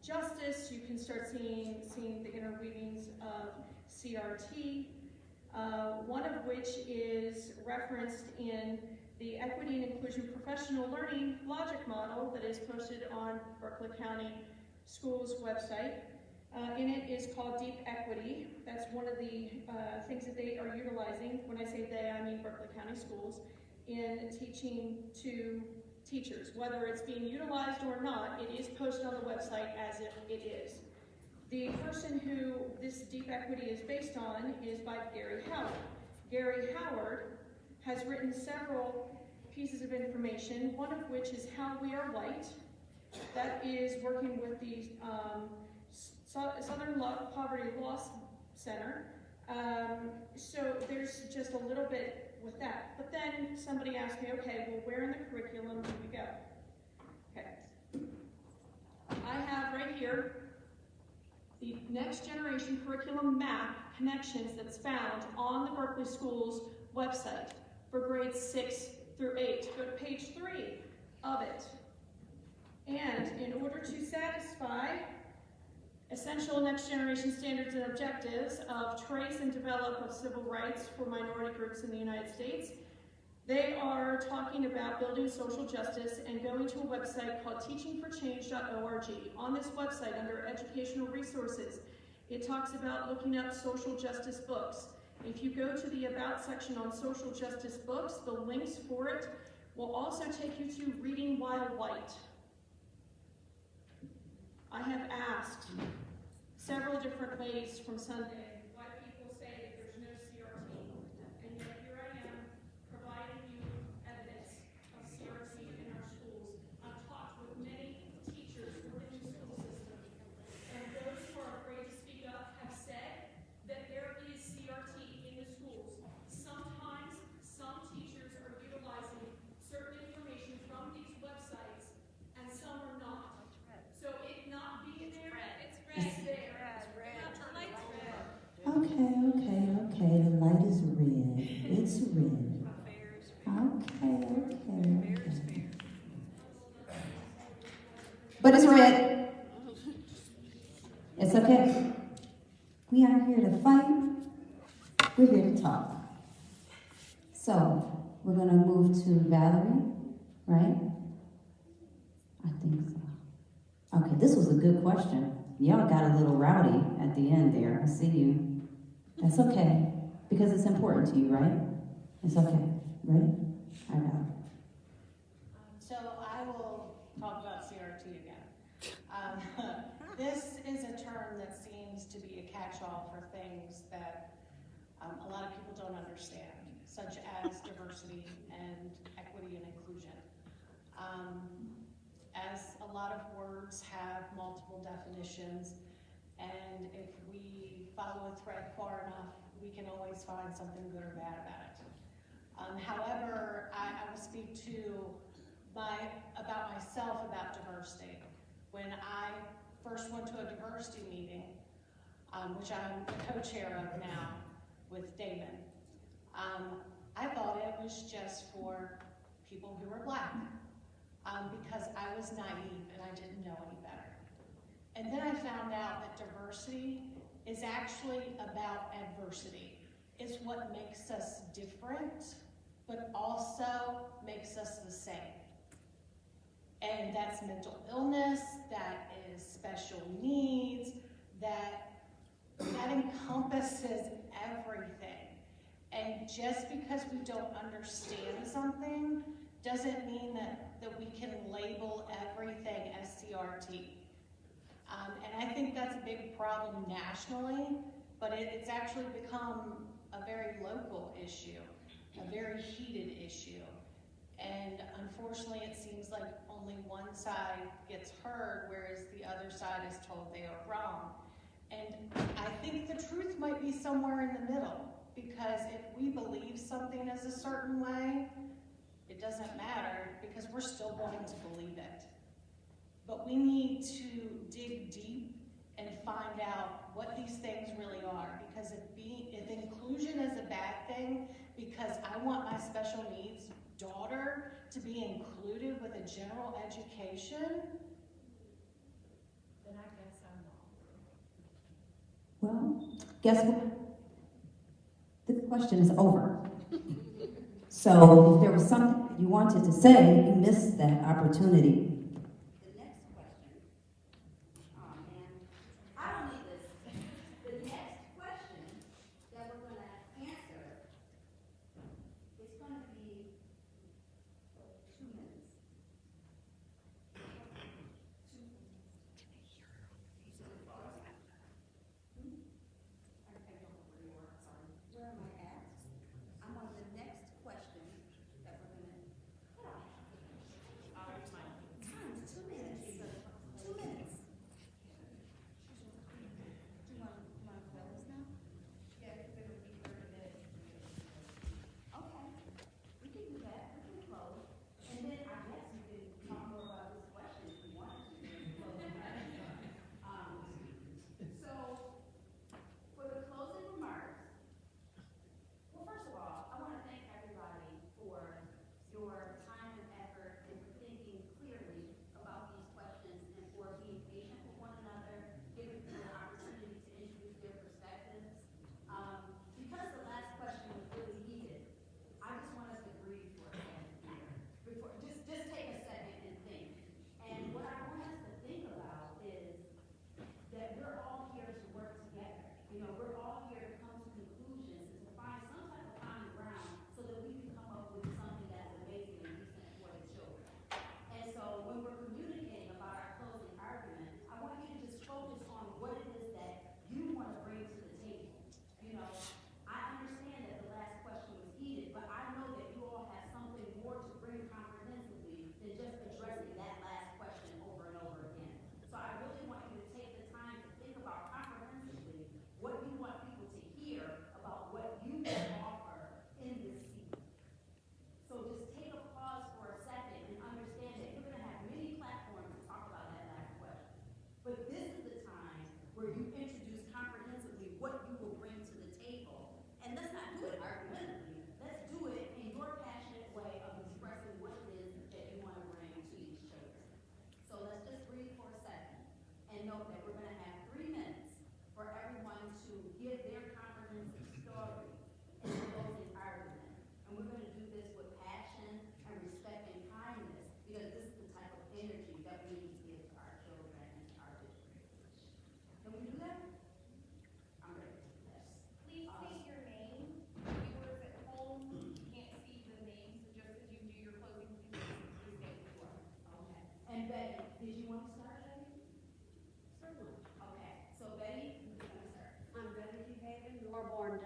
justice. You can start seeing the interweavings of CRT, one of which is referenced in the Equity and Inclusion Professional Learning Logic Model that is posted on Berkeley County Schools website. In it is called Deep Equity. That's one of the things that they are utilizing. When I say they, I mean Berkeley County Schools, in teaching to teachers. Whether it's being utilized or not, it is posted on the website as if it is. The person who this Deep Equity is based on is by Gary Howard. Gary Howard has written several pieces of information, one of which is How We Are White. That is working with the Southern Poverty Loss Center. So there's just a little bit with that. But then somebody asked me, okay, well, where in the curriculum do we go? Okay. I have right here the Next Generation Curriculum Map Connections that's found on the Berkeley Schools website for grades 6 through 8. Go to page 3 of it. And in order to satisfy essential next generation standards and objectives of trace and develop of civil rights for minority groups in the United States, they are talking about building social justice and going to a website called teachingforchange.org. On this website, under educational resources, it talks about looking up social justice books. If you go to the About section on social justice books, the links for it will also take you to Reading While White. I have asked several different ways from Sunday why people say that there's no CRT, and yet here I am providing you evidence of CRT in our schools. I've talked with many teachers within the school system, and those who are afraid to speak up have said that there is CRT in the schools. Sometimes some teachers are utilizing certain information from these websites, and some are not. So it not being there, it's there. Okay, the light is red. It's red. Okay. But it's red. It's okay. We aren't here to fight. We're here to talk. So, we're going to move to Valerie, right? I think so. Okay, this was a good question. Y'all got a little rowdy at the end there. I see you. That's okay, because it's important to you, right? It's okay. Ready? I know. So I will talk about CRT again. This is a term that seems to be a catch-all for things that a lot of people don't understand, such as diversity and equity and inclusion. As a lot of words have multiple definitions, and if we follow a thread far enough, we can always find something good or bad about it. However, I will speak about myself about diversity. When I first went to a diversity meeting, which I'm the co-chair of now with Damon, I thought it was just for people who were Black, because I was naive and I didn't know any better. And then I found out that diversity is actually about adversity. It's what makes us different, but also makes us the same. And that's mental illness, that is special needs, that encompasses everything. And just because we don't understand something doesn't mean that we can label everything as CRT. And I think that's a big problem nationally, but it's actually become a very local issue, a very heated issue. And unfortunately, it seems like only one side gets heard, whereas the other side is told they are wrong. And I think the truth might be somewhere in the middle, because if we believe something is a certain way, it doesn't matter, because we're still going to believe it. But we need to dig deep and find out what these things really are, because if inclusion is a bad thing, because I want my special needs daughter to be included with a general education, then I guess I'm wrong. Well, guess what? The question is over. So if there was something you wanted to say, you missed that opportunity. The next question, and I don't need this. The next question that we're going to answer is going to be 2 minutes. Where am I at? I'm on the next question that we're going to put on.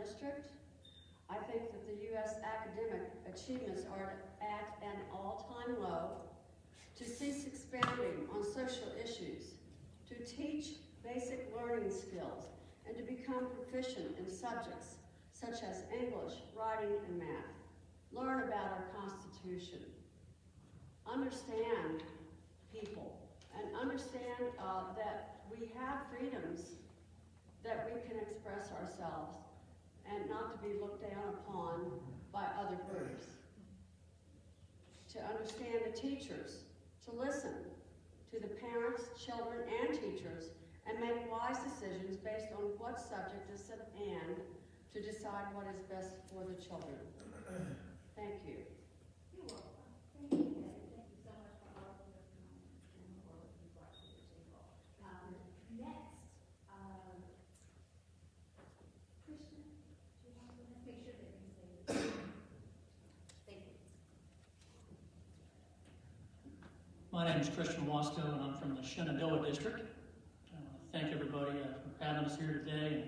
district. I think that the U.S. academic achievements are at an all-time low. To cease expanding on social issues, to teach basic learning skills, and to become proficient in subjects such as English, writing, and math. Learn about our Constitution. Understand people, and understand that we have freedoms, that we can express ourselves, and not to be looked down upon by other groups. To understand the teachers, to listen to the parents, children, and teachers, and make wise decisions based on what subject is at hand to decide what is best for the children. Thank you. You're welcome. Thank you, Betty. Thank you so much for all of your comments and for what you brought to the table. Next, Christian, do you want to make sure that you say this? Thank you. My name is Christian Wasco, and I'm from the Shenandoah District. I want to thank everybody for having us here today.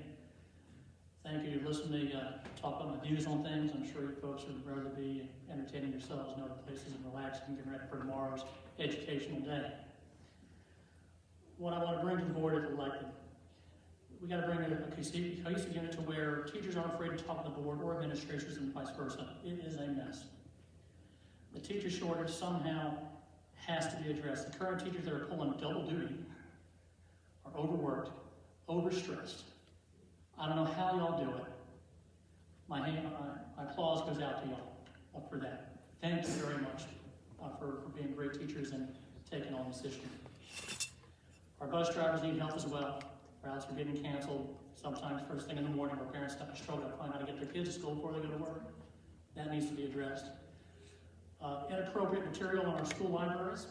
And thank you for listening to me talk about my views on things. I'm sure you folks would rather be entertaining yourselves in other places and relaxing and getting ready for tomorrow's educational day. What I want to bring to the board if elected, we got to bring a cohesive unit to where teachers aren't afraid to talk to the board or administrators and vice versa. It is a mess. The teacher shortage somehow has to be addressed. The current teachers that are pulling double duty are overworked, overstressed. I don't know how y'all do it. My applause goes out to y'all for that. Thank you very much for being great teachers and taking on this issue. Our bus drivers need help as well. Routes are getting canceled, sometimes first thing in the morning where parents have to struggle to find out how to get their kids to school before they go to work. That needs to be addressed. Inappropriate material in our school libraries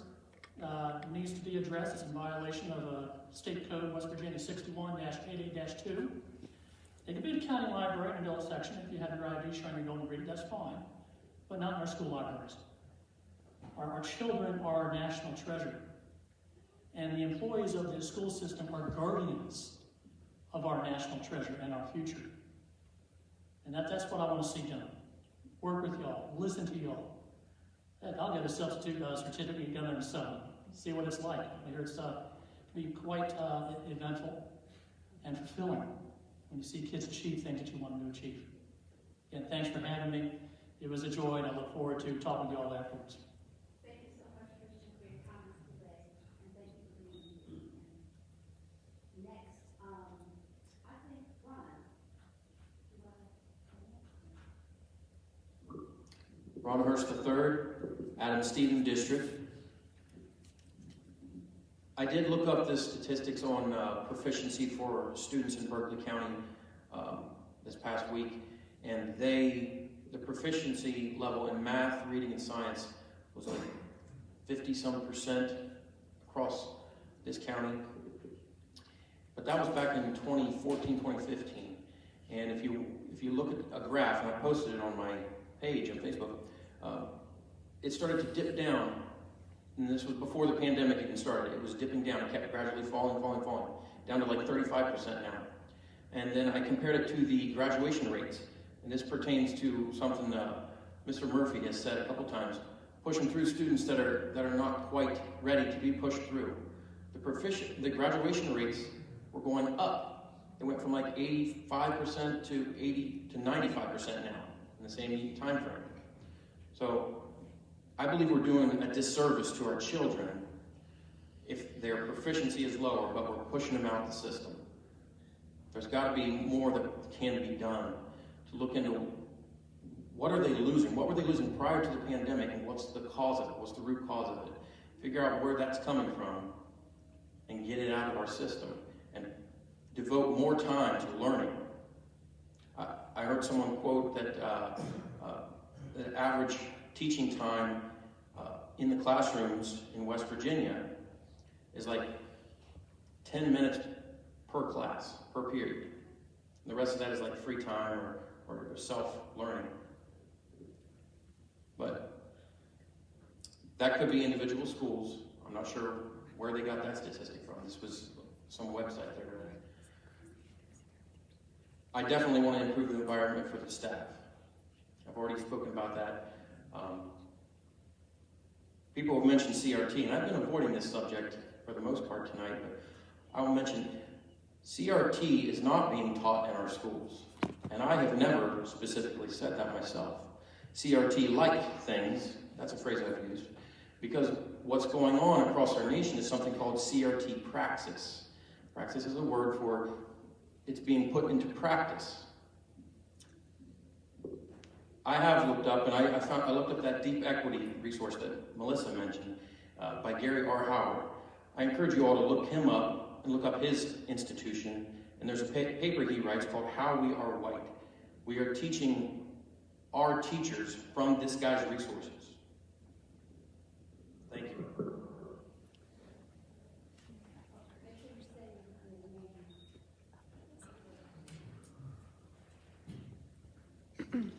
needs to be addressed. It's in violation of State Code West Virginia 61-88-2. It could be the county library in the adult section. If you have your ID showing you're going to read it, that's fine. But not in our school libraries. Our children are our national treasure. And the employees of the school system are guardians of our national treasure and our future. And that's what I want to see done. Work with y'all. Listen to y'all. Heck, I'll get a substitute certificate done in the summer. See what it's like. I hear it's be quite eventful and fulfilling when you see kids achieve things that you want them to achieve. Again, thanks for having me. It was a joy, and I look forward to talking to y'all afterwards. Thank you so much, Christian, for your comments today, and thank you for being here. Next, I think Ron. Ron Hurst III, Adam Stephen District. I did look up the statistics on proficiency for students in Berkeley County this past week, and the proficiency level in math, reading, and science was like 50-some% across this county. But that was back in 2014, 2015. And if you look at a graph, and I posted it on my page on Facebook, it started to dip down. And this was before the pandemic even started. It was dipping down. It kept gradually falling, down to like 35% now. And then I compared it to the graduation rates. And this pertains to something Mr. Murphy has said a couple times, pushing through students that are not quite ready to be pushed through. The graduation rates were going up. They went from like 85% to 80 to 95% now in the same time frame. So I believe we're doing a disservice to our children if their proficiency is lower, but we're pushing them out the system. There's got to be more that can be done to look into what are they losing, what were they losing prior to the pandemic, and what's the cause of it, what's the root cause of it. Figure out where that's coming from and get it out of our system and devote more time to learning. I heard someone quote that the average teaching time in the classrooms in West Virginia is like 10 minutes per class, per period. And the rest of that is like free time or self-learning. But that could be individual schools. I'm not sure where they got that statistic from. This was some website there. I definitely want to improve the environment for the staff. I've already spoken about that. People have mentioned CRT, and I've been avoiding this subject for the most part tonight, but I will mention CRT is not being taught in our schools, and I have never specifically said that myself. CRT-like things, that's a phrase I've used, because what's going on across our nation is something called CRT praxis. Praxis is a word for it's being put into practice. I have looked up, and I looked up that deep equity resource that Melissa mentioned by Gary R. Howard. I encourage you all to look him up and look up his institution. And there's a paper he writes called How We Are White. We are teaching our teachers from this guy's resources. Thank you.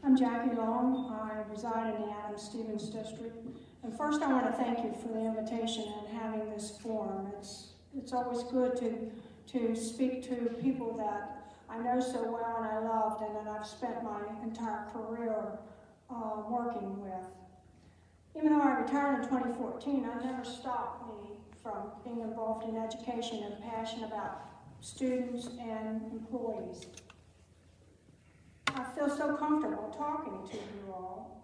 I'm Jackie Long. I reside in the Adams-Stevens district. And first I want to thank you for the invitation and having this forum. It's always good to speak to people that I know so well and I loved and that I've spent my entire career working with. Even though I retired in 2014, I never stopped me from being involved in education and passionate about students and employees. I feel so comfortable talking to you all.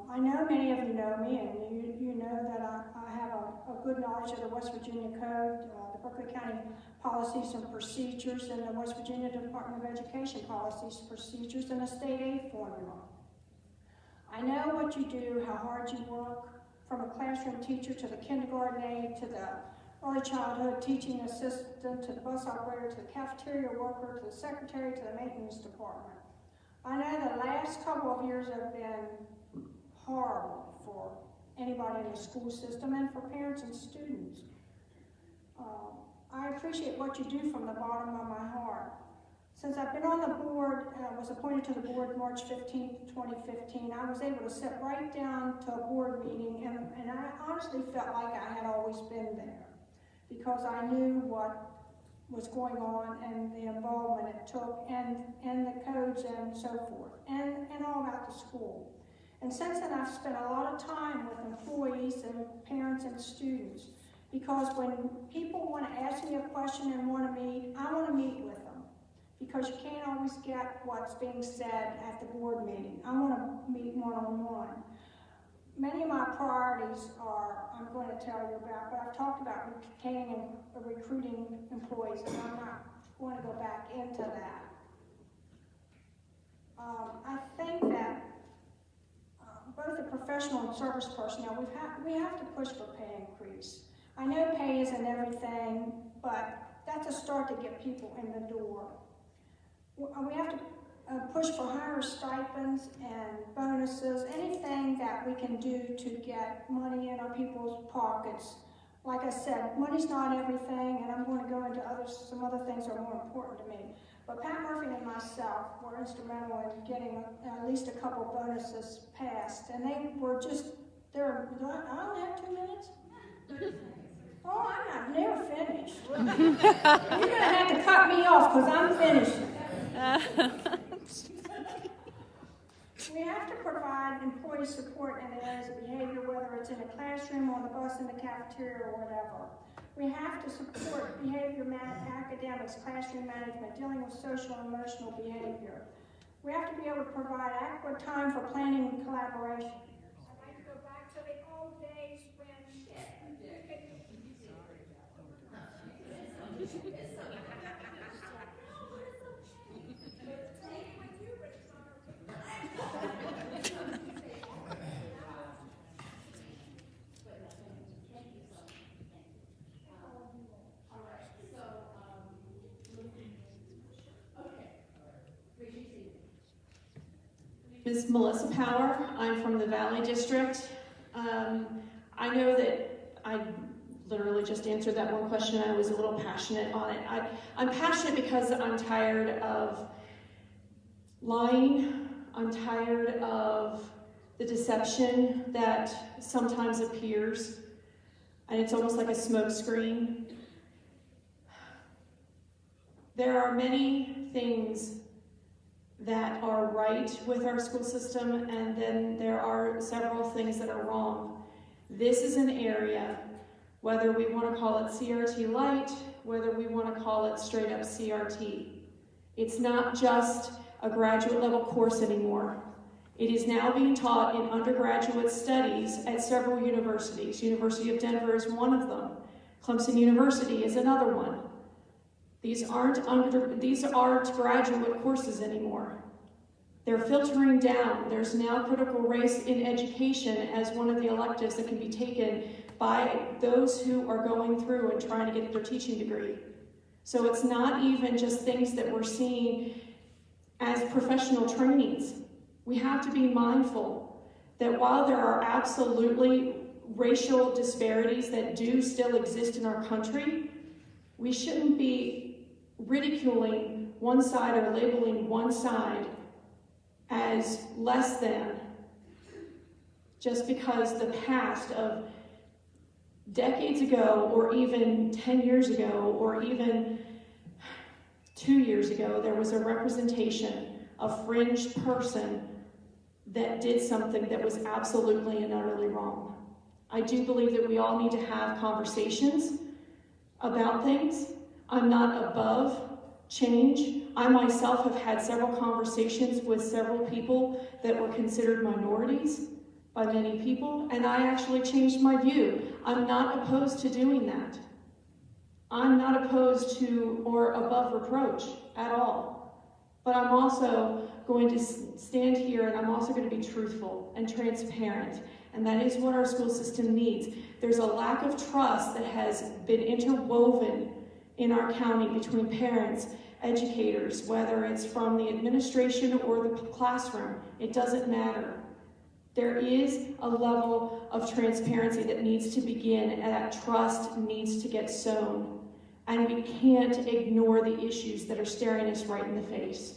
I know many of you know me, and you know that I have a good knowledge of the West Virginia Code, the Berkeley County Policies and Procedures, and the West Virginia Department of Education Policies and Procedures, and the state aid formula. I know what you do, how hard you work, from a classroom teacher to the kindergarten aide, to the early childhood teaching assistant, to the bus operator, to the cafeteria worker, to the secretary, to the maintenance department. I know the last couple of years have been horrible for anybody in the school system and for parents and students. I appreciate what you do from the bottom of my heart. Since I've been on the board, was appointed to the board March 15th, 2015, I was able to sit right down to a board meeting, and I honestly felt like I had always been there because I knew what was going on and the involvement it took and the codes and so forth and all about the school. And since then I've spent a lot of time with employees and parents and students because when people want to ask me a question and want to meet, I want to meet with them because you can't always get what's being said at the board meeting. I want to meet one-on-one. Many of my priorities are, I'm going to tell you about, but I've talked about retaining and recruiting employees, and I'm not going to go back into that. I think that both the professional and service personnel, we have to push for pay increase. I know pay isn't everything, but that's a start to get people in the door. We have to push for higher stipends and bonuses, anything that we can do to get money in our people's pockets. Like I said, money's not everything, and I'm going to go into some other things that are more important to me. But Pat Murphy and myself were instrumental in getting at least a couple bonuses passed, and they were just, I only have 2 minutes? Oh, I'm not near finished. You're going to have to cut me off because I'm finishing. We have to provide employee support in the areas of behavior, whether it's in a classroom, on the bus, in the cafeteria, or whatever. We have to support behavior, academics, classroom management, dealing with social and emotional behavior. We have to be able to provide adequate time for planning and collaboration. I'd like to go back to the old days when Ms. Melissa Power. I'm from the Valley District. I know that I literally just answered that one question. I was a little passionate on it. I'm passionate because I'm tired of lying. I'm tired of the deception that sometimes appears, and it's almost like a smoke screen. There are many things that are right with our school system, and then there are several things that are wrong. This is an area, whether we want to call it CRT Light, whether we want to call it straight up CRT. It's not just a graduate level course anymore. It is now being taught in undergraduate studies at several universities. University of Denver is one of them. Clemson University is another one. These aren't graduate courses anymore. They're filtering down. There's now critical race in education as one of the electives that can be taken by those who are going through and trying to get their teaching degree. So it's not even just things that we're seeing as professional trainings. We have to be mindful that while there are absolutely racial disparities that do still exist in our country, we shouldn't be ridiculing one side or labeling one side as less than just because the past of decades ago, or even 10 years ago, or even 2 years ago, there was a representation, a fringe person that did something that was absolutely and utterly wrong. I do believe that we all need to have conversations about things. I'm not above change. I myself have had several conversations with several people that were considered minorities by many people, and I actually changed my view. I'm not opposed to doing that. I'm not opposed to or above reproach at all. But I'm also going to stand here and I'm also going to be truthful and transparent. And that is what our school system needs. There's a lack of trust that has been interwoven in our county between parents, educators, whether it's from the administration or the classroom. It doesn't matter. There is a level of transparency that needs to begin, and that trust needs to get sown. And we can't ignore the issues that are staring us right in the face.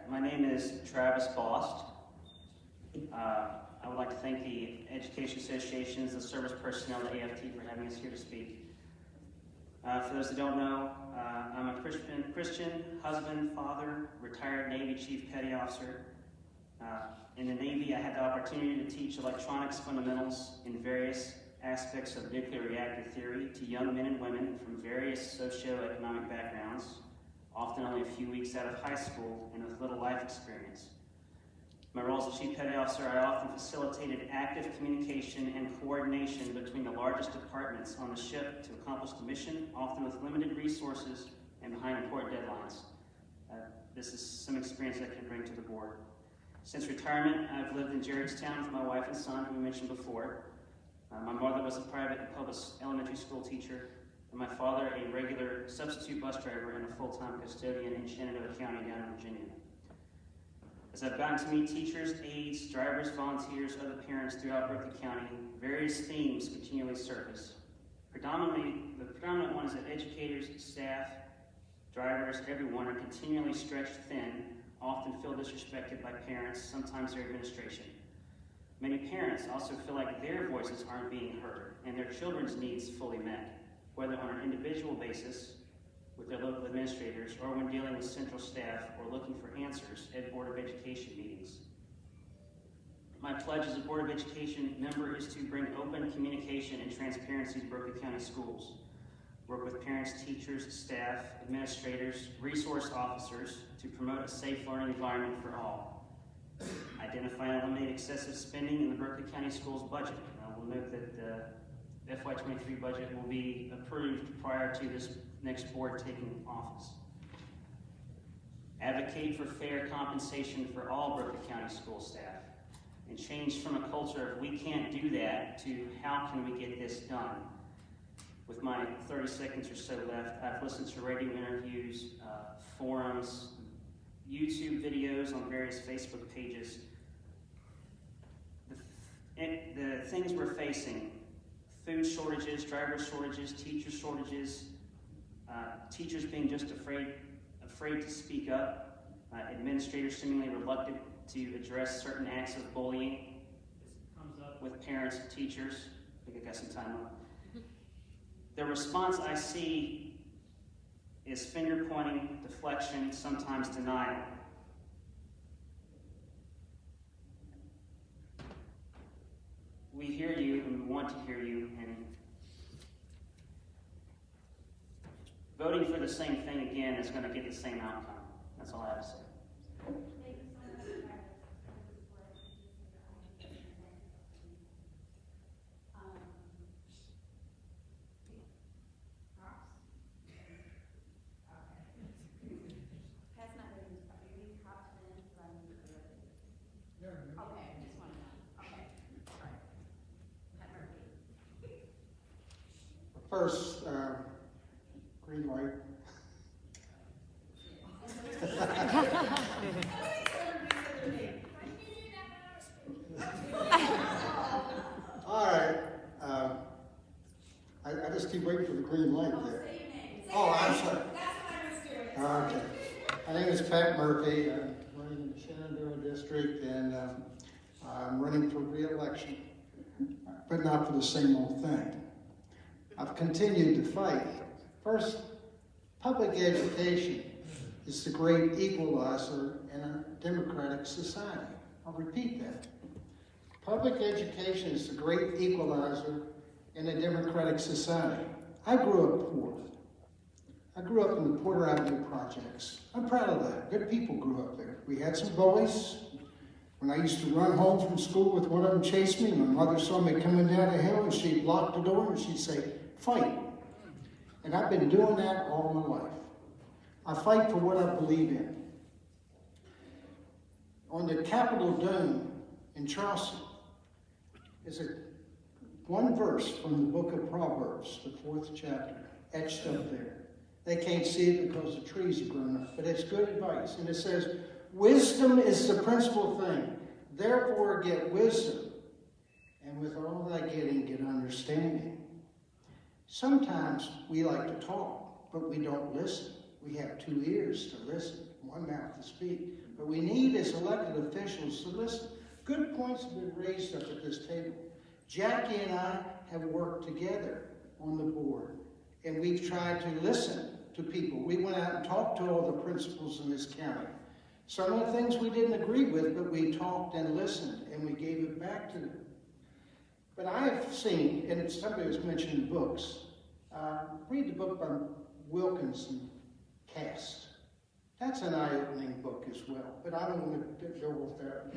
My name is Travis Bost. I would like to thank the Education Associations, the service personnel, the AFT for having us here to speak. For those that don't know, I'm a Christian husband, father, retired Navy Chief Petty Officer. In the Navy, I had the opportunity to teach electronics fundamentals in various aspects of nuclear reactor theory to young men and women from various socioeconomic backgrounds, often only a few weeks out of high school and with little life experience. My role as a Chief Petty Officer, I often facilitated active communication and coordination between the largest departments on the ship to accomplish the mission, often with limited resources and behind important deadlines. This is some experience I can bring to the board. Since retirement, I've lived in Gerrardstown with my wife and son, who we mentioned before. My mother was a private and public elementary school teacher, and my father a regular substitute bus driver and a full-time custodian in Shenandoah County down in Virginia. As I've gotten to meet teachers, aides, drivers, volunteers, other parents throughout Berkeley County, various themes continually surface. The predominant one is that educators, staff, drivers, everyone are continually stretched thin, often feel disrespected by parents, sometimes their administration. Many parents also feel like their voices aren't being heard and their children's needs fully met, whether on an individual basis with their local administrators or when dealing with central staff or looking for answers at Board of Education meetings. My pledge as a Board of Education member is to bring open communication and transparency to Berkeley County schools, work with parents, teachers, staff, administrators, resource officers to promote a safe learning environment for all. Identify and eliminate excessive spending in the Berkeley County Schools budget. We'll note that the FY23 budget will be approved prior to this next board taking office. Advocate for fair compensation for all Berkeley County school staff and change from a culture of we can't do that to how can we get this done. With my 30 seconds or so left, I've listened to radio interviews, forums, YouTube videos on various Facebook pages. The things we're facing food shortages, driver shortages, teacher shortages, teachers being just afraid to speak up, administrators seemingly reluctant to address certain acts of bullying. This comes up with parents and teachers. I think I got some time left. The response I see is finger pointing, deflection, sometimes denial. We hear you and we want to hear you, and voting for the same thing again is going to get the same outcome. That's all I have to say. Thank you so much, Travis. That's not very good. Are you props then? Okay, just want to know. Okay, all right. Pat Murphy. First, green light. All right. I just keep waiting for the green light there. Oh, I'm sorry. Okay. My name is Pat Murphy. I'm running in the Shenandoah District, and I'm running for re-election, but not for the same old thing. I've continued to fight. First, public education is the great equalizer in a democratic society. I'll repeat that. Public education is the great equalizer in a democratic society. I grew up poor. I grew up in the Porter Avenue projects. I'm proud of that. Good people grew up there. We had some bullies. When I used to run home from school with one of them chase me, my mother saw me coming down the hill and she'd lock the door and she'd say, "Fight." And I've been doing that all my life. I fight for what I believe in. On the Capitol Dome in Charleston is one verse from the book of Proverbs, the 4th chapter, etched up there. They can't see it because the trees have grown up, but it's good advice. And it says, "Wisdom is the principal thing. Therefore get wisdom, and with all thy getting, get understanding." Sometimes we like to talk, but we don't listen. We have 2 ears to listen, 1 mouth to speak. But we need, as elected officials, to listen. Good points have been raised up at this table. Jackie and I have worked together on the board, and we've tried to listen to people. We went out and talked to all the principals in this county. Some of the things we didn't agree with, but we talked and listened, and we gave it back to them. But I've seen, and somebody was mentioning books, read the book by Wilkinson, Cast. That's an eye-opening book as well, but I don't want to go with that.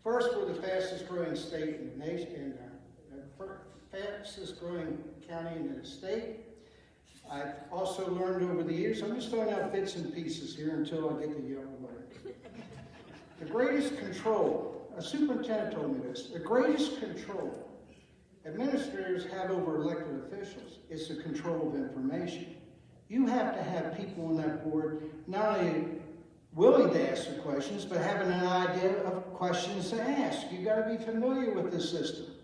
First, we're the fastest growing state in the nation, fastest growing county in the state. I've also learned over the years, I'm just throwing out bits and pieces here until I get the yellow light. The greatest control, a superintendent told me this, the greatest control administrators have over elected officials is the control of information. You have to have people on that board not only willing to ask the questions, but having an idea of questions to ask. You've got to be familiar with this system.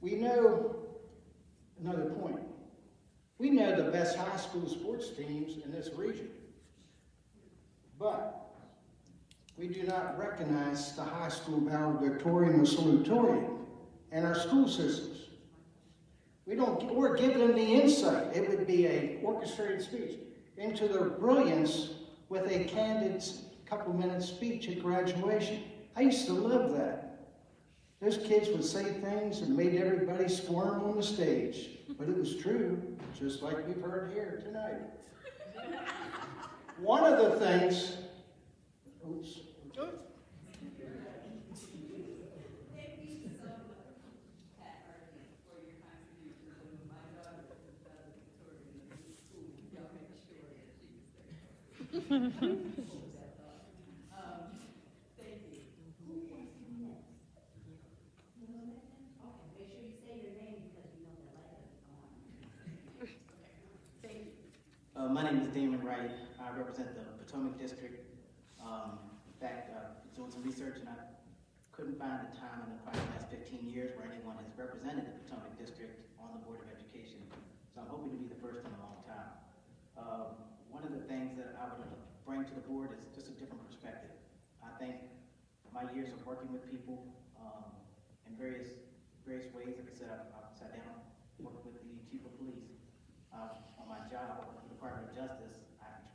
We know, another point, we know the best high school sports teams in this region, but we do not recognize the high school valedictorian or salutatorian in our school systems. We don't, or give them the insight. It would be an orchestrated speech into their brilliance with a candid couple-minute speech at graduation. I used to love that. Those kids would say things and made everybody squirm on the stage, but it was true, just like we've heard here tonight. One of the things, oops. Thank you. Who wants to be next? You know that? Okay, make sure you say your name because you know that light doesn't come on. Thank you. My name is Damon Wright. I represent the Potomac District. In fact, doing some research and I couldn't find the time in the probably last 15 years where anyone has represented the Potomac District on the Board of Education. So I'm hoping to be the first in a long time. One of the things that I would bring to the board is just a different perspective. I think my years of working with people in various ways, like I said, I've sat down, worked with the chief of police on my job with the Department of Justice.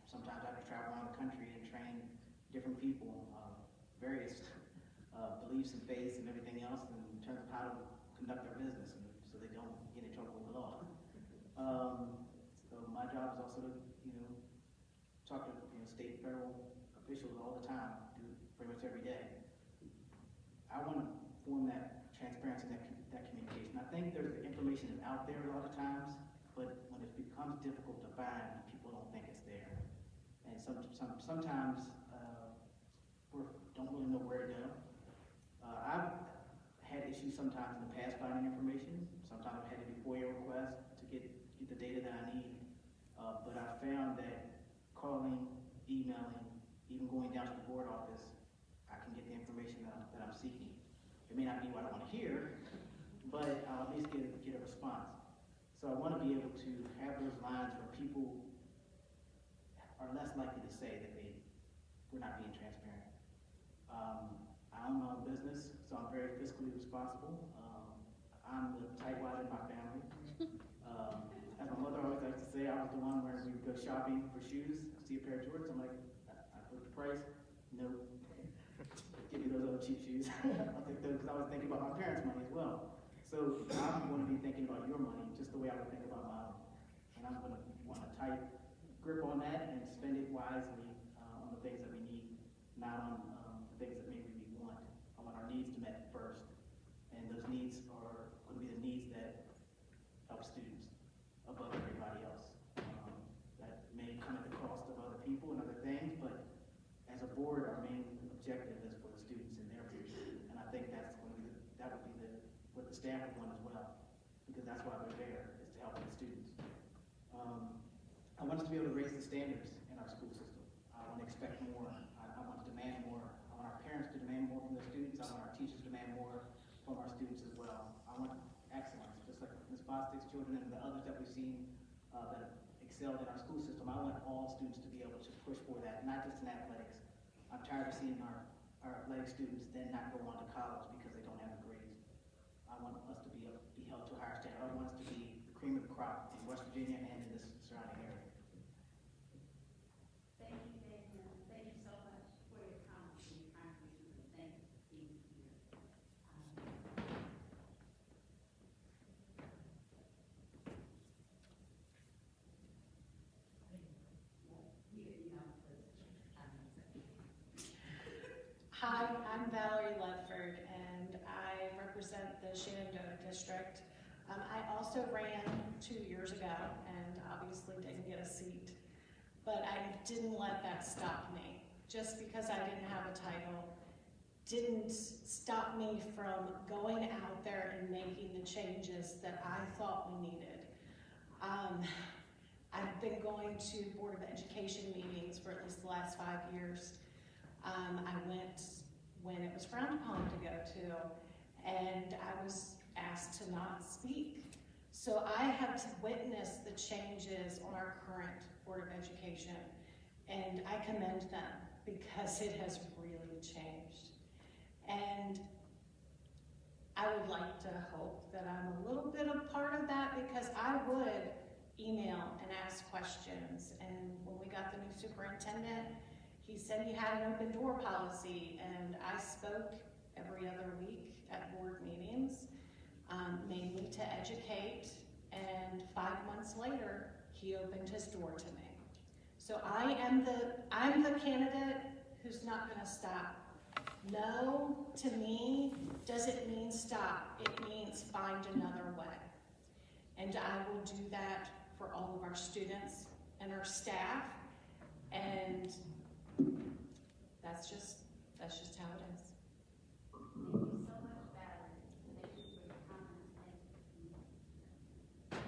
Sometimes I have to travel around the country and train different people, various beliefs and faiths and everything else in terms of how to conduct their business so they don't get in trouble with the law. So my job is also to, talk to state and federal officials all the time, do pretty much every day. I want to form that transparency, that communication. I think there's the information is out there a lot of times, but when it becomes difficult to find, people don't think it's there. And sometimes we don't really know where to go. I've had issues sometimes in the past finding information. Sometimes I've had to do FOIA requests to get the data that I need. But I found that calling, emailing, even going down to the board office, I can get the information that I'm seeking. It may not be what I want to hear, but I'll at least get a response. So I want to be able to have those lines where people are less likely to say that we're not being transparent. I own my own business, so I'm very fiscally responsible. I'm the tightwad in my family. As my mother always likes to say, I was the one where we would go shopping for shoes, see a pair of Jordans, I'm like, I put the price, no, give me those other cheap shoes. I'll take those because I was thinking about my parents' money as well. So I'm going to be thinking about your money just the way I would think about my own. And I'm going to want a tight grip on that and spend it wisely on the things that we need, not on the things that maybe we want. I want our needs to met first. And those needs are going to be the needs that help students above everybody else. That may come at the cost of other people and other things, but as a board, our main objective is for the students and their future. And I think that would be what the staff would want as well, because that's why we're there, is to help the students. I want us to be able to raise the standards in our school system. I want to expect more. I want to demand more. I want our parents to demand more from their students. I want our teachers to demand more from our students as well. I want excellence, just like Ms. Bostic's children and the others that we've seen that have excelled in our school system. I want all students to be able to push for that, not just in athletics. I'm tired of seeing our athletic students then not go on to college because they don't have the grades. I want us to be held to a higher standard. I want us to be the cream of the crop in West Virginia and in this surrounding area. Thank you, Daniel. Thank you so much for your comments and your contributions, and thank you for being here. Hi, I'm Valerie Ledford, and I represent the Shenandoah District. I also ran 2 years ago, and obviously didn't get a seat. But I didn't let that stop me. Just because I didn't have a title didn't stop me from going out there and making the changes that I thought we needed. I've been going to Board of Education meetings for at least the last 5 years. I went when it was frowned upon to go to, and I was asked to not speak. So I have to witness the changes on our current Board of Education, and I commend them because it has really changed. And I would like to hope that I'm a little bit of part of that, because I would email and ask questions. And when we got the new superintendent, he said he had an open door policy, and I spoke every other week at board meetings, mainly to educate, and 5 months later, he opened his door to me. So I'm the candidate who's not gonna stop. No, to me, doesn't mean stop. It means find another way. And I will do that for all of our students and our staff, and that's just how it is. Thank you so much, Valerie. Thank you for your comments. Thank you.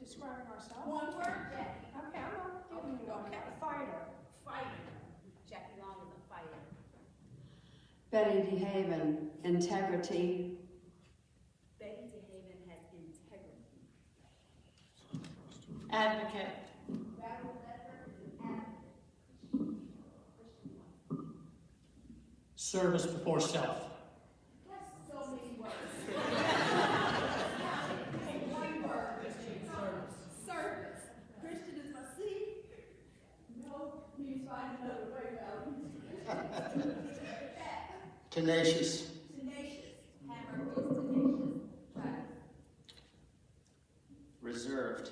describing ourselves? One word, Jackie. Okay, I'm not giving you one. Okay. Fighter. Fighter. Jackie Long is a fighter. Betty DeHaven, integrity. Betty DeHaven has integrity. Advocate. Randall Ledford is an advocate. Service before self. That's so many words. One word, Christian. Service. Christian is my C. No, means find another way about Tenacious. Tenacious. Hammer is tenacious. Right. Reserved.